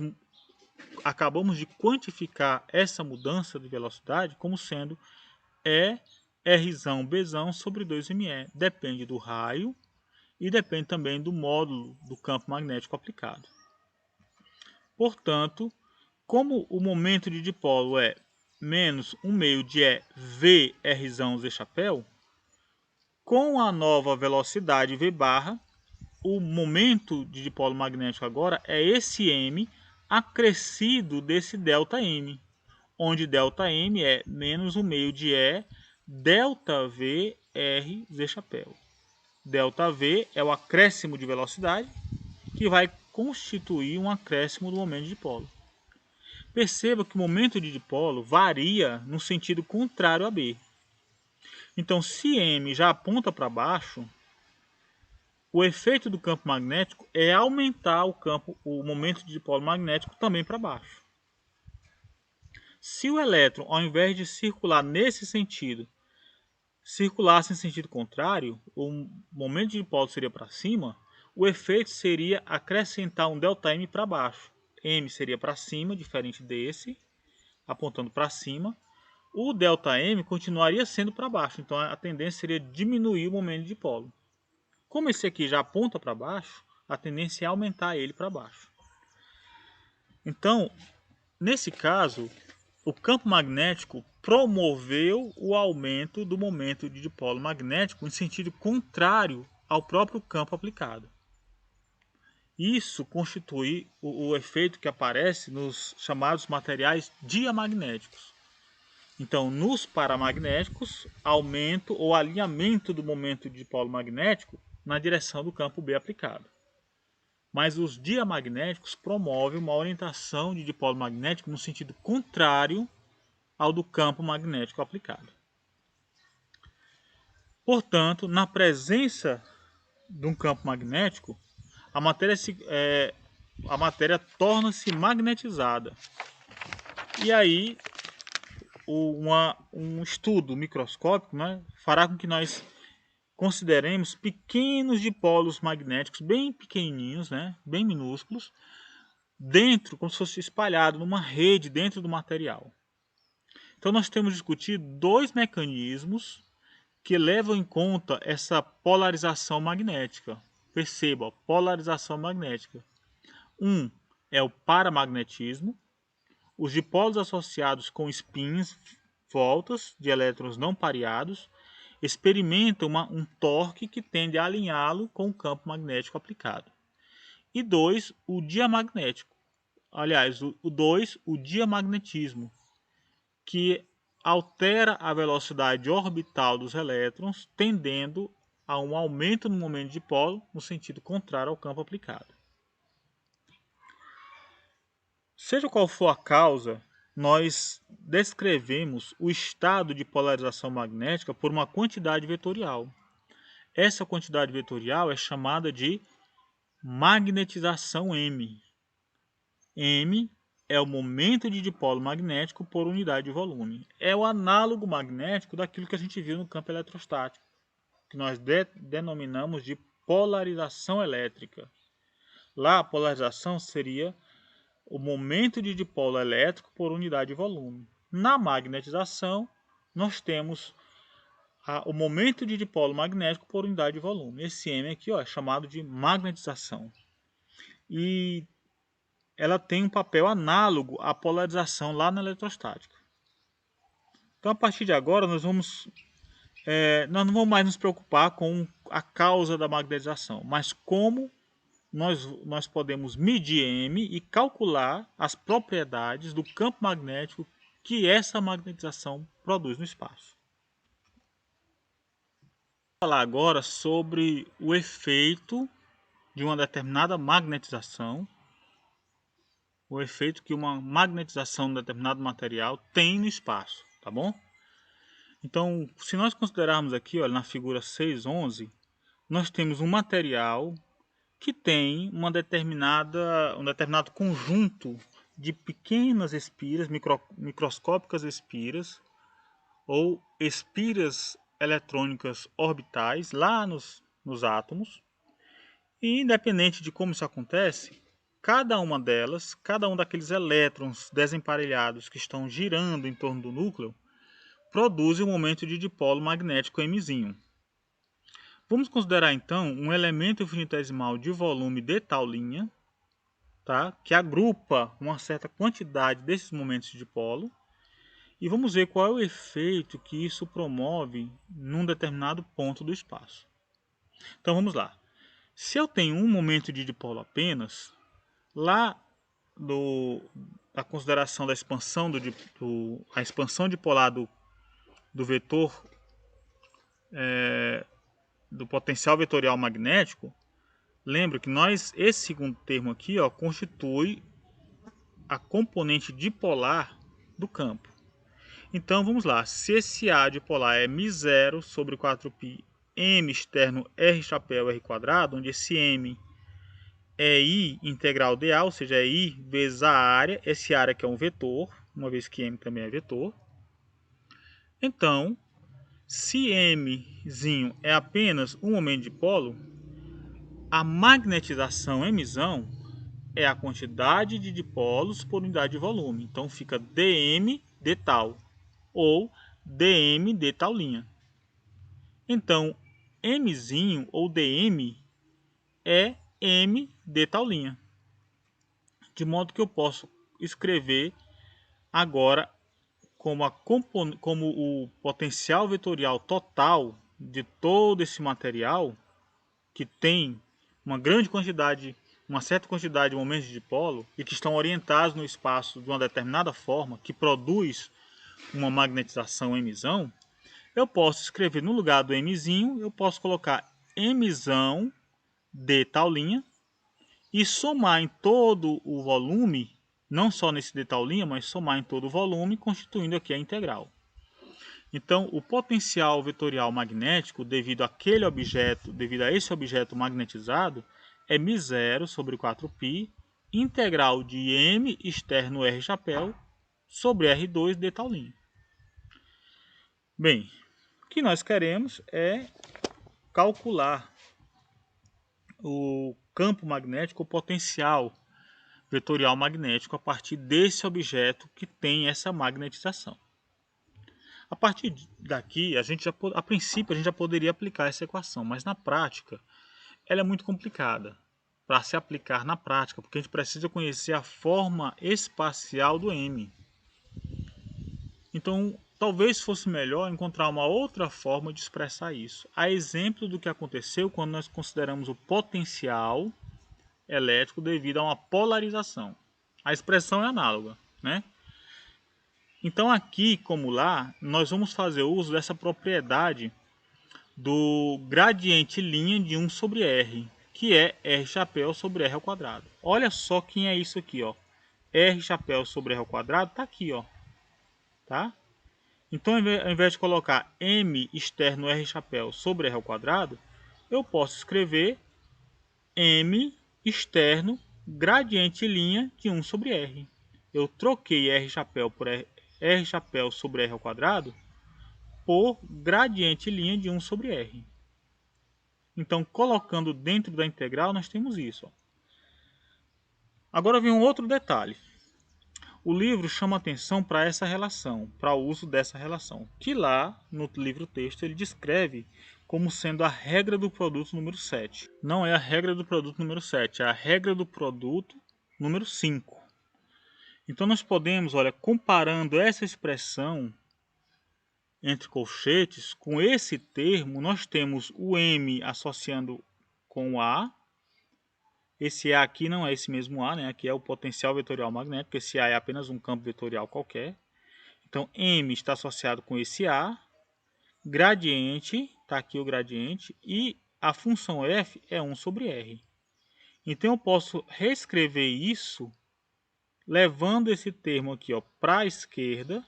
acabamos de quantificar essa mudança de velocidade como sendo E R B sobre 2ME. Depende do raio e depende também do módulo do campo magnético aplicado. Portanto, como o momento de dipolo é menos 1/2 de E V R Z chapéu, com a nova velocidade V barra, o momento de dipolo magnético agora é esse M acrescido desse ΔM, onde ΔM é menos 1/2 de E ΔV R Z chapéu. ΔV é o acréscimo de velocidade que vai constituir um acréscimo do momento de dipolo. Perceba que o momento de dipolo varia no sentido contrário a B. Então, se M já aponta para baixo, o efeito do campo magnético é aumentar o momento de dipolo magnético também para baixo. Se o elétron, ao invés de circular nesse sentido, circulasse em sentido contrário, o momento de dipolo seria para cima, o efeito seria acrescentar um ΔM para baixo. M seria para cima, diferente desse, apontando para cima. O ΔM continuaria sendo para baixo, então a tendência seria diminuir o momento de dipolo. Como esse aqui já aponta para baixo, a tendência é aumentar ele para baixo. Então, nesse caso, o campo magnético promoveu o aumento do momento de dipolo magnético em sentido contrário ao próprio campo aplicado. Isso constitui o efeito que aparece nos chamados materiais diamagnéticos. Então, nos paramagnéticos, aumento ou alinhamento do momento de dipolo magnético na direção do campo B aplicado. Mas os diamagnéticos promovem uma orientação de dipolo magnético no sentido contrário ao do campo magnético aplicado. Portanto, na presença de um campo magnético, a matéria torna-se magnetizada. E aí, um estudo microscópico, né, fará com que nós consideremos pequenos dipolos magnéticos, bem pequenininhos, né, bem minúsculos, dentro, como se fosse espalhado numa rede dentro do material. Então, nós temos discutido dois mecanismos que levam em conta essa polarização magnética. Perceba, polarização magnética. Um é o paramagnetismo, os dipolos associados com spins, voltas de elétrons não pareados, experimentam um torque que tende a alinhá-lo com o campo magnético aplicado. E dois, o diamagnético. Aliás, o diamagnetismo, que altera a velocidade orbital dos elétrons, tendendo a um aumento no momento de dipolo no sentido contrário ao campo aplicado. Seja qual for a causa, nós descrevemos o estado de polarização magnética por uma quantidade vetorial. Essa quantidade vetorial é chamada de magnetização M. M é o momento de dipolo magnético por unidade de volume. É o análogo magnético daquilo que a gente viu no campo eletrostático, que nós denominamos de polarização elétrica. Lá a polarização seria o momento de dipolo elétrico por unidade de volume. Na magnetização, nós temos o momento de dipolo magnético por unidade de volume. Esse M aqui é chamado de magnetização. E ela tem um papel análogo à polarização lá na eletrostática. Então, a partir de agora, nós não vamos mais nos preocupar com a causa da magnetização, mas como nós podemos medir M e calcular as propriedades do campo magnético que essa magnetização produz no espaço. Vou falar agora sobre o efeito de uma determinada magnetização, o efeito que uma magnetização de um determinado material tem no espaço, tá bom? Então, se nós considerarmos aqui, olha, na figura 6.11, nós temos um material que tem um determinado conjunto de pequenas espiras, microscópicas espiras, ou espiras eletrônicas orbitais lá nos átomos. E independente de como isso acontece, cada uma delas, cada um daqueles elétrons desemparelhados que estão girando em torno do núcleo, produz um momento de dipolo magnético Mzinho. Vamos considerar então um elemento infinitesimal de volume de tal linha, tá? Que agrupa uma certa quantidade desses momentos de dipolo, e vamos ver qual é o efeito que isso promove num determinado ponto do espaço. Então vamos lá. Se eu tenho um momento de dipolo apenas, lá da consideração da expansão a expansão dipolar do vetor do potencial vetorial magnético, lembra que esse segundo termo aqui constitui a componente dipolar do campo. Então vamos lá, se esse A dipolar é μ0 sobre 4π m externo R chapéu R quadrado, onde esse M é I integral dA, ou seja, é I vezes a área, esse área que é um vetor, uma vez que M também é vetor. Então, se Mzinho é apenas um momento de dipolo, a magnetização Mzão é a quantidade de dipolos por unidade de volume. Então fica dm de tal, ou dm de tal linha. Então, Mzinho ou dm é m de tal linha. De modo que eu posso escrever agora como o potencial vetorial total de todo esse material, que tem uma certa quantidade de momentos de dipolo e que estão orientados no espaço de uma determinada forma, que produz uma magnetização Mzão, eu posso escrever no lugar do Mzinho, eu posso colocar Mzão de tal linha e somar em todo o volume, não só nesse de tal linha, mas somar em todo o volume, constituindo aqui a integral. Então, o potencial vetorial magnético, devido a esse objeto magnetizado, é μ0 sobre 4π, integral de M externo R chapéu sobre R2 de tal linha. Bem, o que nós queremos é calcular o campo magnético, o potencial vetorial magnético a partir desse objeto que tem essa magnetização. A partir daqui, a princípio, a gente já poderia aplicar essa equação, mas na prática, ela é muito complicada para se aplicar na prática, porque a gente precisa conhecer a forma espacial do M. Então, talvez fosse melhor encontrar uma outra forma de expressar isso. A exemplo do que aconteceu quando nós consideramos o potencial elétrico devido a uma polarização. A expressão é análoga, né? Então aqui, como lá, nós vamos fazer uso dessa propriedade do gradiente linha de 1 sobre R, que é R chapéu sobre R ao quadrado. Olha só quem é isso aqui, ó. R chapéu sobre R ao quadrado está aqui, ó. Tá? Então, ao invés de colocar M externo R chapéu sobre R ao quadrado, eu posso escrever M externo gradiente linha de 1 sobre R. Eu troquei R chapéu por R chapéu sobre R ao quadrado por gradiente linha de 1 sobre R. Então, colocando dentro da integral, nós temos isso. Ó. Agora vem um outro detalhe. O livro chama atenção para essa relação, para o uso dessa relação, que lá no livro-texto ele descreve como sendo a regra do produto número 7. Não é a regra do produto número 7, é a regra do produto número 5. Então nós podemos, olha, comparando essa expressão entre colchetes, com esse termo, nós temos o M associando com o A. Esse A aqui não é esse mesmo A, né? Aqui é o potencial vetorial magnético. Esse A é apenas um campo vetorial qualquer. Então, M está associado com esse A. Gradiente, está aqui o gradiente. E a função F é 1 sobre R. Então, eu posso reescrever isso levando esse termo aqui para a esquerda.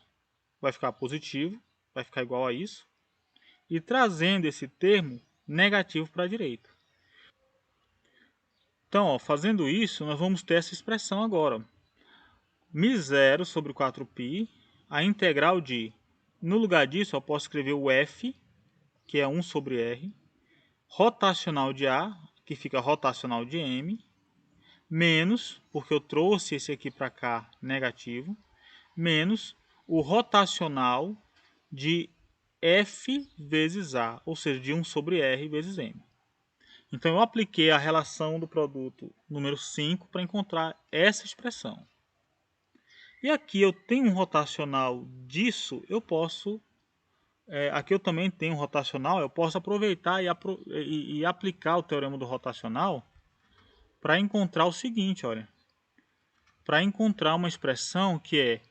Vai ficar positivo, vai ficar igual a isso. E trazendo esse termo negativo para a direita. Então, fazendo isso, nós vamos ter essa expressão agora. μ0 sobre 4π, a integral de... No lugar disso, eu posso escrever o F, que é 1 sobre R, rotacional de A, que fica rotacional de M, menos, porque eu trouxe esse aqui para cá negativo, menos o rotacional de F vezes A, ou seja, de 1 sobre R vezes M. Então, eu apliquei a relação do produto número 5 para encontrar essa expressão. E aqui eu tenho um rotacional disso, eu posso... aqui eu também tenho um rotacional, eu posso aproveitar e aplicar o teorema do rotacional para encontrar o seguinte, olha. Para encontrar uma expressão que é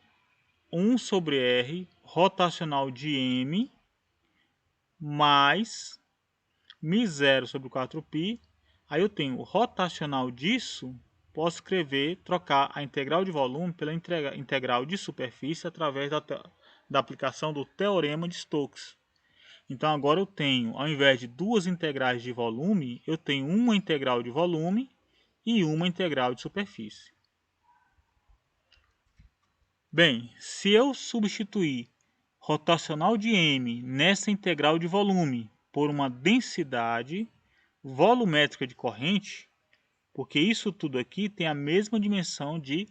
1 sobre R rotacional de M mais μ0 sobre 4π, aí eu tenho o rotacional disso, posso escrever, trocar a integral de volume pela integral de superfície através da aplicação do teorema de Stokes. Então agora eu tenho, ao invés de duas integrais de volume, eu tenho uma integral de volume e uma integral de superfície. Bem, se eu substituir rotacional de M nessa integral de volume por uma densidade volumétrica de corrente, porque isso tudo aqui tem a mesma dimensão de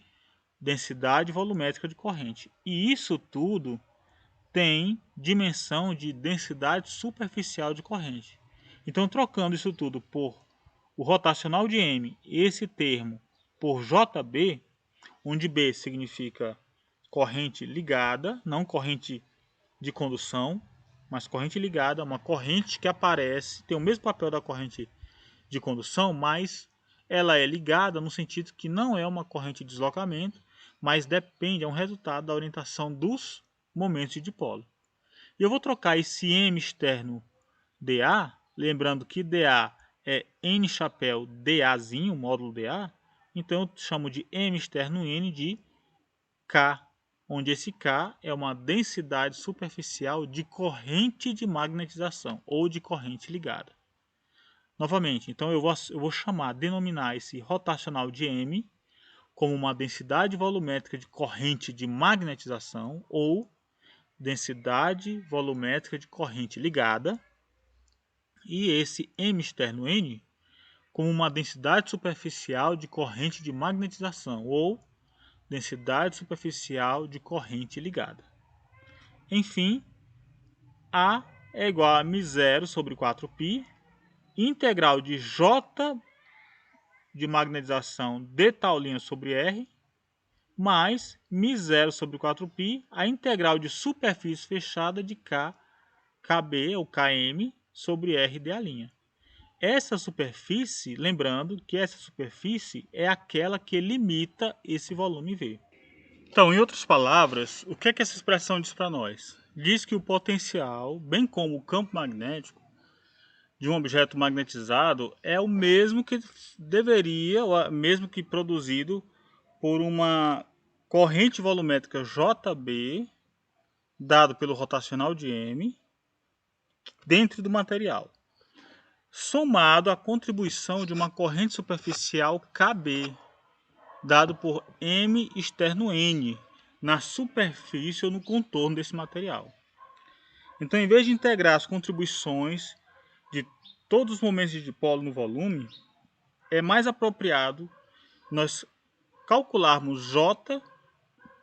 densidade volumétrica de corrente. E isso tudo tem dimensão de densidade superficial de corrente. Então, trocando isso tudo por o rotacional de M, esse termo, por JB, onde B significa corrente ligada, não corrente de condução, mas corrente ligada, uma corrente que aparece, tem o mesmo papel da corrente de condução, mas ela é ligada no sentido que não é uma corrente de deslocamento, mas depende, é um resultado da orientação dos momentos de dipolo. E eu vou trocar esse M externo dA, lembrando que dA é N chapéu dAzinho, módulo dA, então eu chamo de M externo N de K, onde esse K é uma densidade superficial de corrente de magnetização ou de corrente ligada. Novamente, então eu vou denominar esse rotacional de M como uma densidade volumétrica de corrente de magnetização ou densidade volumétrica de corrente ligada, e esse M externo N como uma densidade superficial de corrente de magnetização ou densidade superficial de corrente ligada. Enfim, A é igual a μ0 sobre 4π, integral de J de magnetização de tal linha sobre R, mais μ0 sobre 4π, a integral de superfície fechada de KB ou Km sobre R de A'. Essa superfície, lembrando que essa superfície é aquela que limita esse volume V. Então, em outras palavras, o que essa expressão diz para nós? Diz que o potencial, bem como o campo magnético de um objeto magnetizado, é o mesmo que deveria, ou mesmo que produzido por uma corrente volumétrica JB, dado pelo rotacional de M, dentro do material, somado à contribuição de uma corrente superficial KB, dado por M externo N, na superfície ou no contorno desse material. Então, em vez de integrar as contribuições de todos os momentos de dipolo no volume, é mais apropriado nós calcularmos J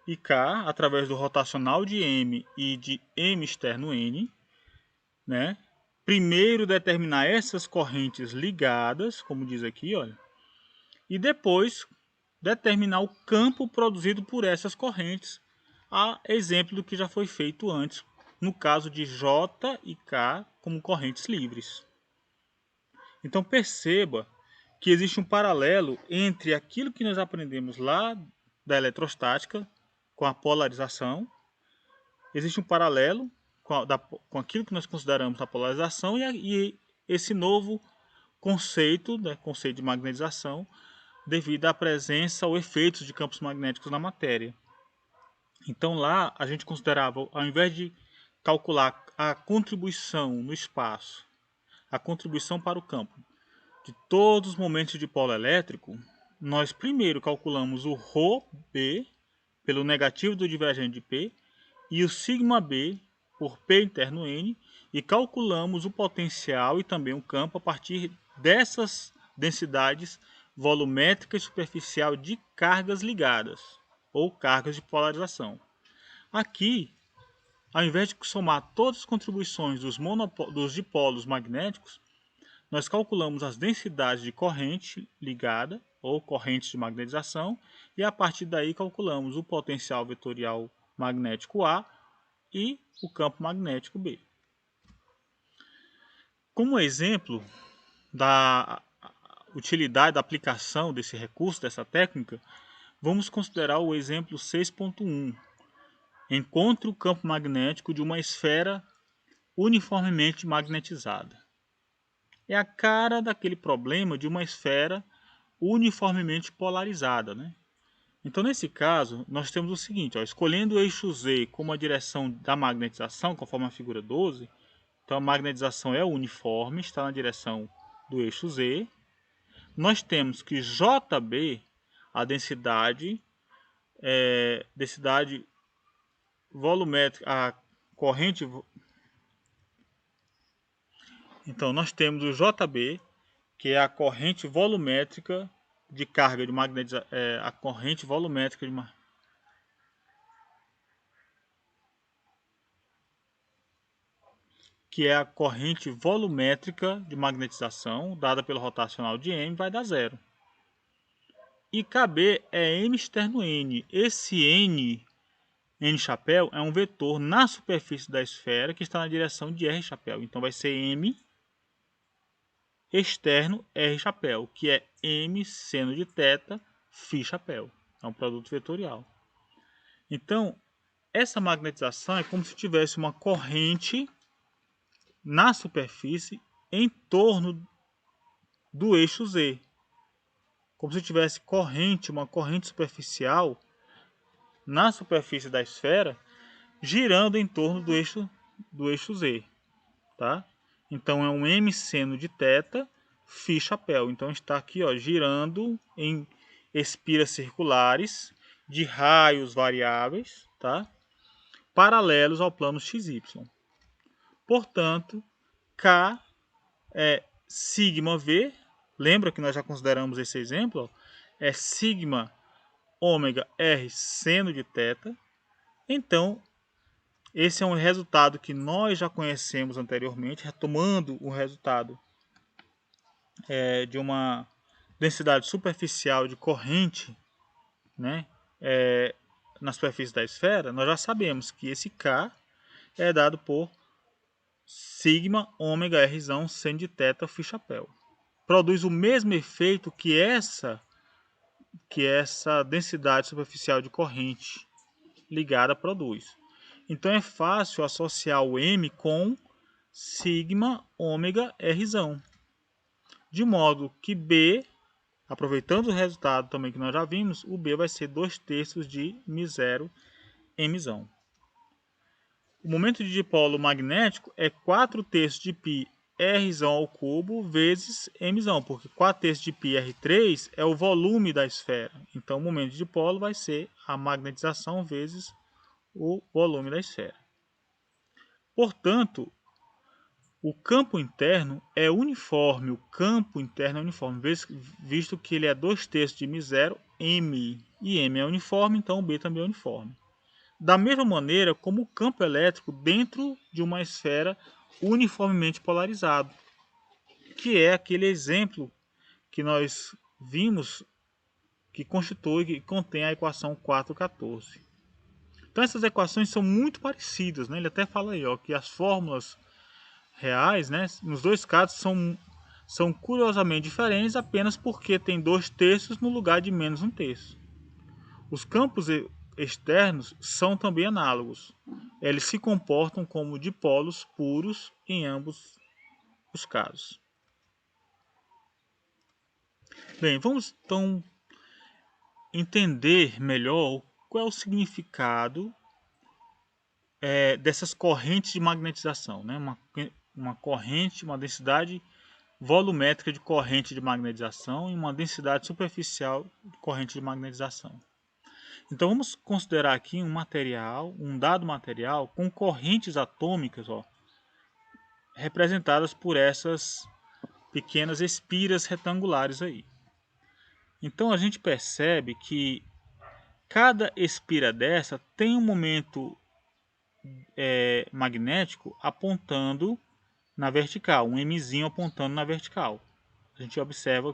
e K através do rotacional de M e de M externo N, né? Primeiro determinar essas correntes ligadas, como diz aqui, olha, e depois determinar o campo produzido por essas correntes, a exemplo do que já foi feito antes, no caso de J e K como correntes livres. Então perceba que existe um paralelo entre aquilo que nós aprendemos lá da eletrostática, com a polarização, existe um paralelo com aquilo que nós consideramos a polarização e esse novo conceito, né, conceito de magnetização, devido à presença ou efeitos de campos magnéticos na matéria. Então lá a gente considerava, ao invés de calcular a contribuição no espaço, a contribuição para o campo de todos os momentos de polo elétrico, nós primeiro calculamos o ρB pelo negativo do divergente de P e o σB por P interno N e calculamos o potencial e também o campo a partir dessas densidades volumétrica e superficial de cargas ligadas ou cargas de polarização. Aqui, ao invés de somar todas as contribuições dos dipolos magnéticos, nós calculamos as densidades de corrente ligada ou correntes de magnetização e a partir daí calculamos o potencial vetorial magnético A e o campo magnético B. Como exemplo da utilidade da aplicação desse recurso, dessa técnica, vamos considerar o exemplo 6.1. Encontre o campo magnético de uma esfera uniformemente magnetizada. É a cara daquele problema de uma esfera uniformemente polarizada, né? Então, nesse caso, nós temos o seguinte, ó, escolhendo o eixo Z como a direção da magnetização, conforme a figura 12, então a magnetização é uniforme, está na direção do eixo Z. Nós temos que JB, a densidade volumétrica, a corrente. Então nós temos o JB, que é a corrente volumétrica de carga de magnetização, a corrente volumétrica que é a corrente volumétrica de magnetização dada pelo rotacional de M, vai dar zero. E KB é M externo N. Esse N chapéu é um vetor na superfície da esfera que está na direção de R chapéu. Então vai ser M externo R chapéu, que é M seno de θ φ chapéu. É um produto vetorial. Então, essa magnetização é como se tivesse uma corrente na superfície em torno do eixo Z. Como se tivesse uma corrente superficial na superfície da esfera, girando em torno do eixo Z, tá? Então é um M seno de θ φ chapéu. Então está aqui, ó, girando em espiras circulares de raios variáveis, tá? Paralelos ao plano XY. Portanto, K é sigma V. Lembra que nós já consideramos esse exemplo? Ó, é sigma ômega R seno de θ. Então, esse é um resultado que nós já conhecemos anteriormente, retomando o resultado de uma densidade superficial de corrente, né, na superfície da esfera. Nós já sabemos que esse K é dado por sigma ômega R seno de θ φ chapéu. Produz o mesmo efeito que essa densidade superficial de corrente ligada produz. Então é fácil associar o M com sigma ômega R, de modo que B, aproveitando o resultado também que nós já vimos, o B vai ser 2/3 de μ0 M. O momento de dipolo magnético é 4/3 de π R ao cubo vezes M, porque 4/3 de π R3 é o volume da esfera. Então o momento de dipolo vai ser a magnetização vezes o volume da esfera. Portanto, o campo interno é uniforme, visto que ele é 2/3 de μ0 M. E M é uniforme, então B também é uniforme. Da mesma maneira como o campo elétrico dentro de uma esfera uniformemente polarizado, que é aquele exemplo que nós vimos que constitui, que contém a equação 4,14. Então essas equações são muito parecidas, né? Ele até fala aí, ó, que as fórmulas reais, né, nos dois casos são curiosamente diferentes apenas porque tem 2/3 no lugar de menos 1/3. Os campos externos são também análogos. Eles se comportam como dipolos puros em ambos os casos. Bem, vamos então entender melhor qual é o significado dessas correntes de magnetização, né? Uma corrente, uma densidade volumétrica de corrente de magnetização e uma densidade superficial de corrente de magnetização. Então vamos considerar aqui um dado material com correntes atômicas, ó, representadas por essas pequenas espiras retangulares aí. Então a gente percebe que cada espira dessa tem um momento magnético apontando na vertical, um Mzinho apontando na vertical. A gente observa,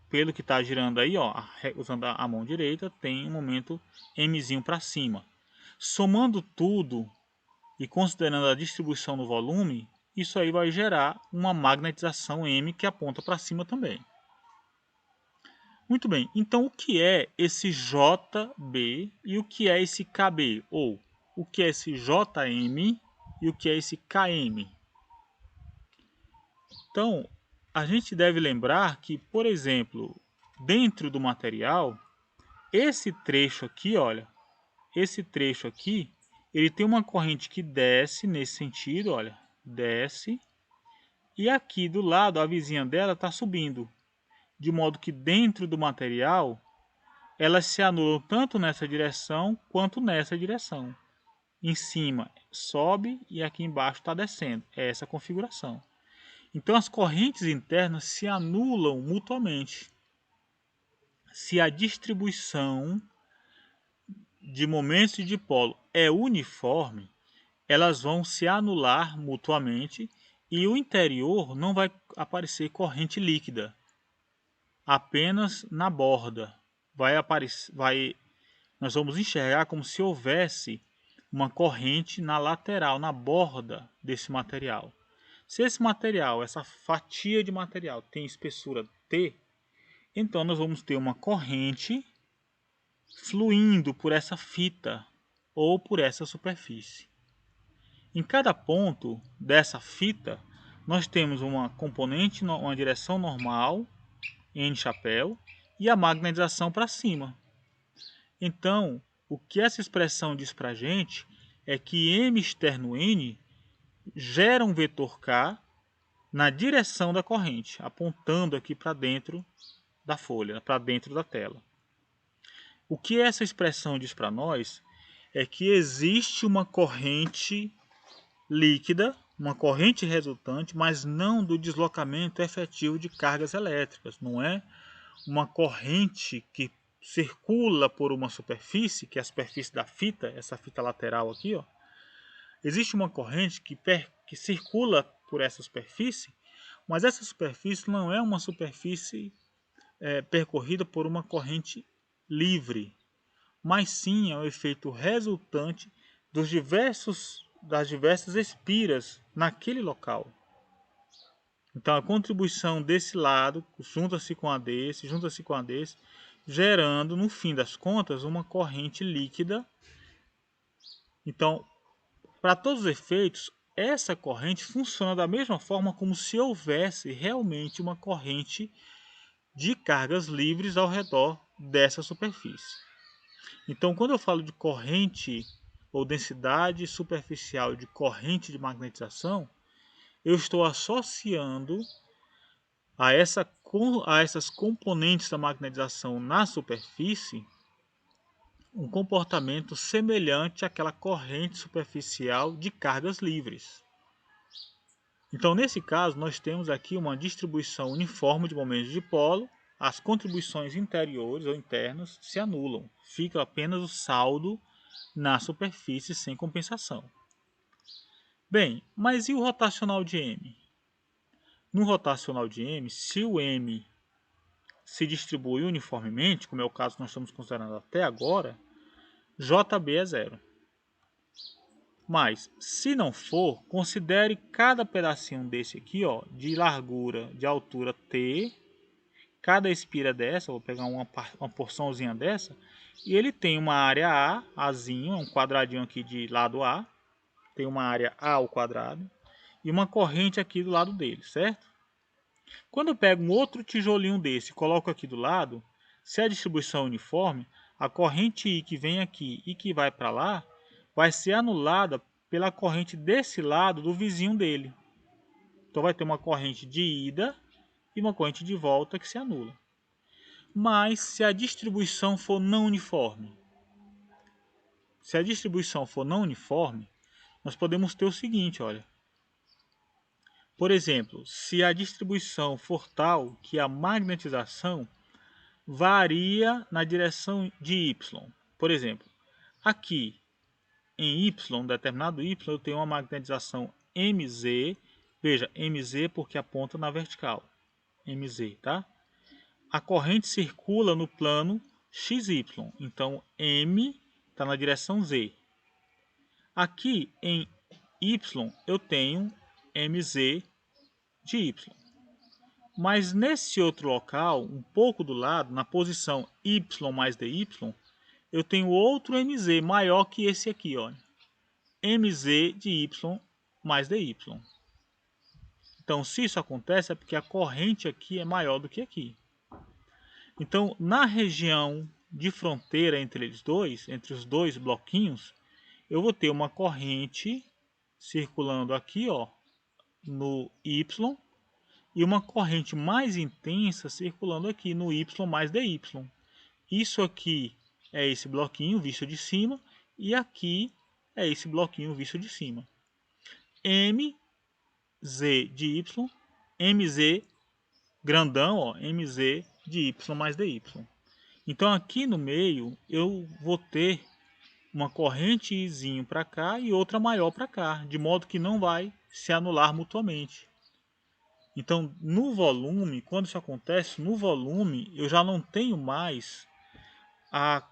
pelo que está girando aí, ó, usando a mão direita, tem um momento Mzinho para cima. Somando tudo e considerando a distribuição no volume, isso aí vai gerar uma magnetização M que aponta para cima também. Muito bem, então o que é esse JB e o que é esse KB? Ou o que é esse JM e o que é esse KM? Então, a gente deve lembrar que, por exemplo, dentro do material, esse trecho aqui, olha, esse trecho aqui, ele tem uma corrente que desce nesse sentido, olha, desce, e aqui do lado a vizinha dela está subindo, de modo que dentro do material elas se anulam tanto nessa direção quanto nessa direção. Em cima sobe e aqui embaixo está descendo, é essa a configuração. Então as correntes internas se anulam mutuamente. Se a distribuição de momentos de dipolo é uniforme, elas vão se anular mutuamente e o interior não vai aparecer corrente líquida, apenas na borda. Nós vamos enxergar como se houvesse uma corrente na lateral, na borda desse material. Se esse material, essa fatia de material tem espessura T, então nós vamos ter uma corrente fluindo por essa fita ou por essa superfície. Em cada ponto dessa fita, nós temos uma componente, uma direção normal, N chapéu, e a magnetização para cima. Então, o que essa expressão diz para a gente é que M externo N gera um vetor K na direção da corrente, apontando aqui para dentro da folha, para dentro da tela. O que essa expressão diz para nós é que existe uma corrente líquida, uma corrente resultante, mas não do deslocamento efetivo de cargas elétricas. Não é uma corrente que circula por uma superfície, que é a superfície da fita, essa fita lateral aqui, ó. Existe uma corrente que circula por essa superfície, mas essa superfície não é uma superfície percorrida por uma corrente livre, mas sim é o efeito resultante das diversas espiras naquele local. Então a contribuição desse lado junta-se com a desse, gerando, no fim das contas, uma corrente líquida. Então, para todos os efeitos, essa corrente funciona da mesma forma como se houvesse realmente uma corrente de cargas livres ao redor dessa superfície. Então, quando eu falo de corrente ou densidade superficial de corrente de magnetização, eu estou associando a essas componentes da magnetização na superfície um comportamento semelhante àquela corrente superficial de cargas livres. Então, nesse caso, nós temos aqui uma distribuição uniforme de momentos de dipolo, as contribuições interiores ou internas se anulam. Fica apenas o saldo na superfície sem compensação. Bem, mas e o rotacional de M? No rotacional de M, se o M se distribui uniformemente, como é o caso que nós estamos considerando até agora, JB é zero. Mas, se não for, considere cada pedacinho desse aqui, ó, de largura, de altura T. Cada espira dessa, vou pegar uma porçãozinha dessa, e ele tem uma área A, Azinho, um quadradinho aqui de lado A. Tem uma área A ao quadrado. E uma corrente aqui do lado dele, certo? Quando eu pego um outro tijolinho desse e coloco aqui do lado, se a distribuição é uniforme, a corrente I que vem aqui e que vai para lá, vai ser anulada pela corrente desse lado do vizinho dele. Então vai ter uma corrente de ida e uma corrente de volta que se anula. Mas se a distribuição for não uniforme, nós podemos ter o seguinte, olha. Por exemplo, se a distribuição for tal que a magnetização varia na direção de Y. Por exemplo, aqui em Y, determinado Y, eu tenho uma magnetização MZ. Veja, MZ porque aponta na vertical. MZ, tá? A corrente circula no plano XY. Então, M está na direção Z. Aqui em Y, eu tenho MZ de Y. Mas nesse outro local, um pouco do lado, na posição Y mais DY, eu tenho outro MZ maior que esse aqui, olha. MZ de Y mais DY. Então, se isso acontece, é porque a corrente aqui é maior do que aqui. Então, na região de fronteira entre eles dois, entre os dois bloquinhos, eu vou ter uma corrente circulando aqui, ó, no Y, e uma corrente mais intensa circulando aqui no Y mais DY. Isso aqui é esse bloquinho visto de cima, e aqui é esse bloquinho visto de cima. MZ de Y, MZ grandão, ó, MZ de Y mais DY. Então aqui no meio eu vou ter uma correntezinho para cá e outra maior para cá, de modo que não vai se anular mutuamente. Então no volume, quando isso acontece, no volume eu já não tenho mais a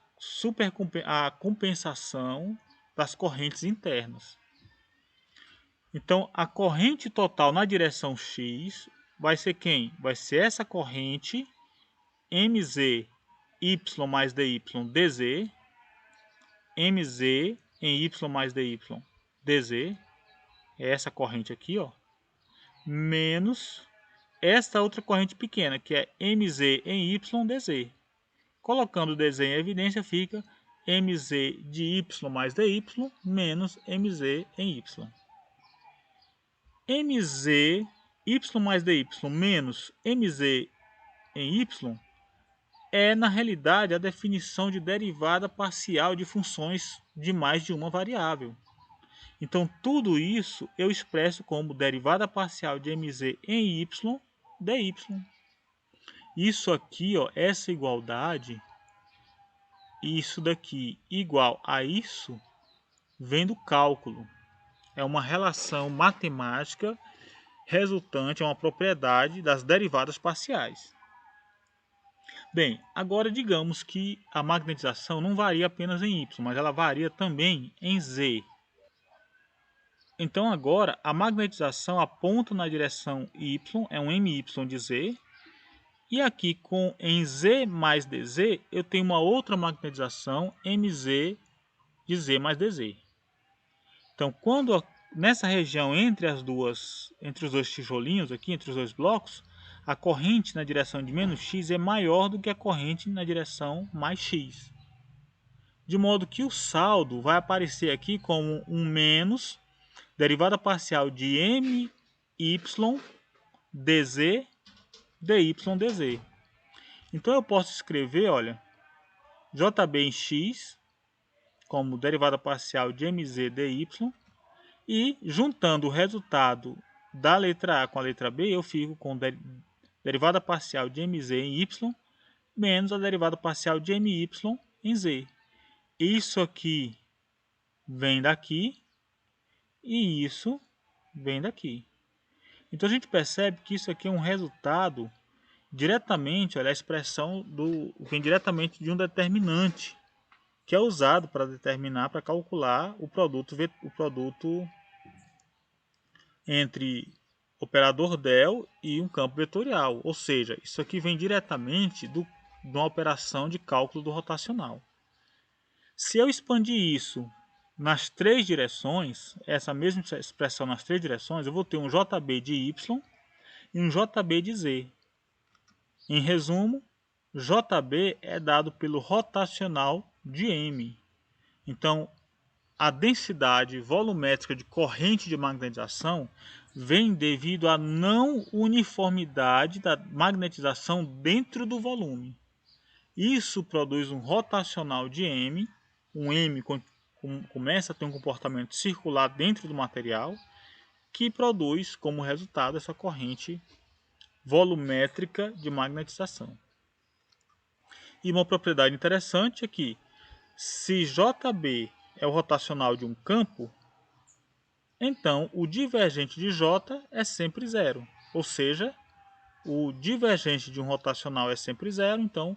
compensação das correntes internas. Então a corrente total na direção X vai ser quem? Vai ser essa corrente MZ Y mais DY DZ, MZ em Y mais DY DZ, é essa corrente aqui, ó, menos esta outra corrente pequena, que é MZ em Y DZ. Colocando o DZ em evidência, fica MZ de Y mais DY menos MZ em Y. MZ Y mais DY menos MZ em Y é, na realidade, a definição de derivada parcial de funções de mais de uma variável. Então, tudo isso eu expresso como derivada parcial de MZ em Y dy. Isso aqui, ó, essa igualdade, isso daqui igual a isso, vem do cálculo. É uma relação matemática resultante, é uma propriedade das derivadas parciais. Bem, agora digamos que a magnetização não varia apenas em Y, mas ela varia também em Z. Então agora a magnetização aponta na direção Y, é um MY de Z. E aqui em Z mais DZ, eu tenho uma outra magnetização MZ de Z mais DZ. Então nessa região entre os dois tijolinhos aqui, entre os dois blocos, a corrente na direção de menos x é maior do que a corrente na direção mais x. De modo que o saldo vai aparecer aqui como um menos derivada parcial de my dz dy dz. Então eu posso escrever, olha, JB em x como derivada parcial de mz dy, e juntando o resultado da letra A com a letra B, eu fico com derivada parcial de mz em y, menos a derivada parcial de my em z. Isso aqui vem daqui e isso vem daqui. Então a gente percebe que isso aqui é um resultado diretamente, olha, a expressão vem diretamente de um determinante que é usado para determinar, para calcular o produto entre operador del e um campo vetorial. Ou seja, isso aqui vem diretamente de uma operação de cálculo do rotacional. Se eu expandir isso nas três direções, essa mesma expressão nas três direções, eu vou ter um JB de y e um JB de z. Em resumo, JB é dado pelo rotacional de M. Então, a densidade volumétrica de corrente de magnetização vem devido à não uniformidade da magnetização dentro do volume. Isso produz um rotacional de M, um M começa a ter um comportamento circular dentro do material, que produz como resultado essa corrente volumétrica de magnetização. E uma propriedade interessante é que, se JB é o rotacional de um campo, então o divergente de J é sempre zero. Ou seja, o divergente de um rotacional é sempre zero, então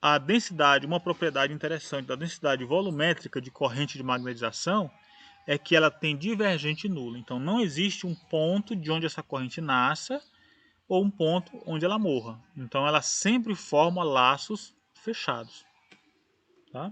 a densidade, uma propriedade interessante da densidade volumétrica de corrente de magnetização é que ela tem divergente nulo. Então não existe um ponto de onde essa corrente nasça ou um ponto onde ela morra. Então ela sempre forma laços fechados. Tá?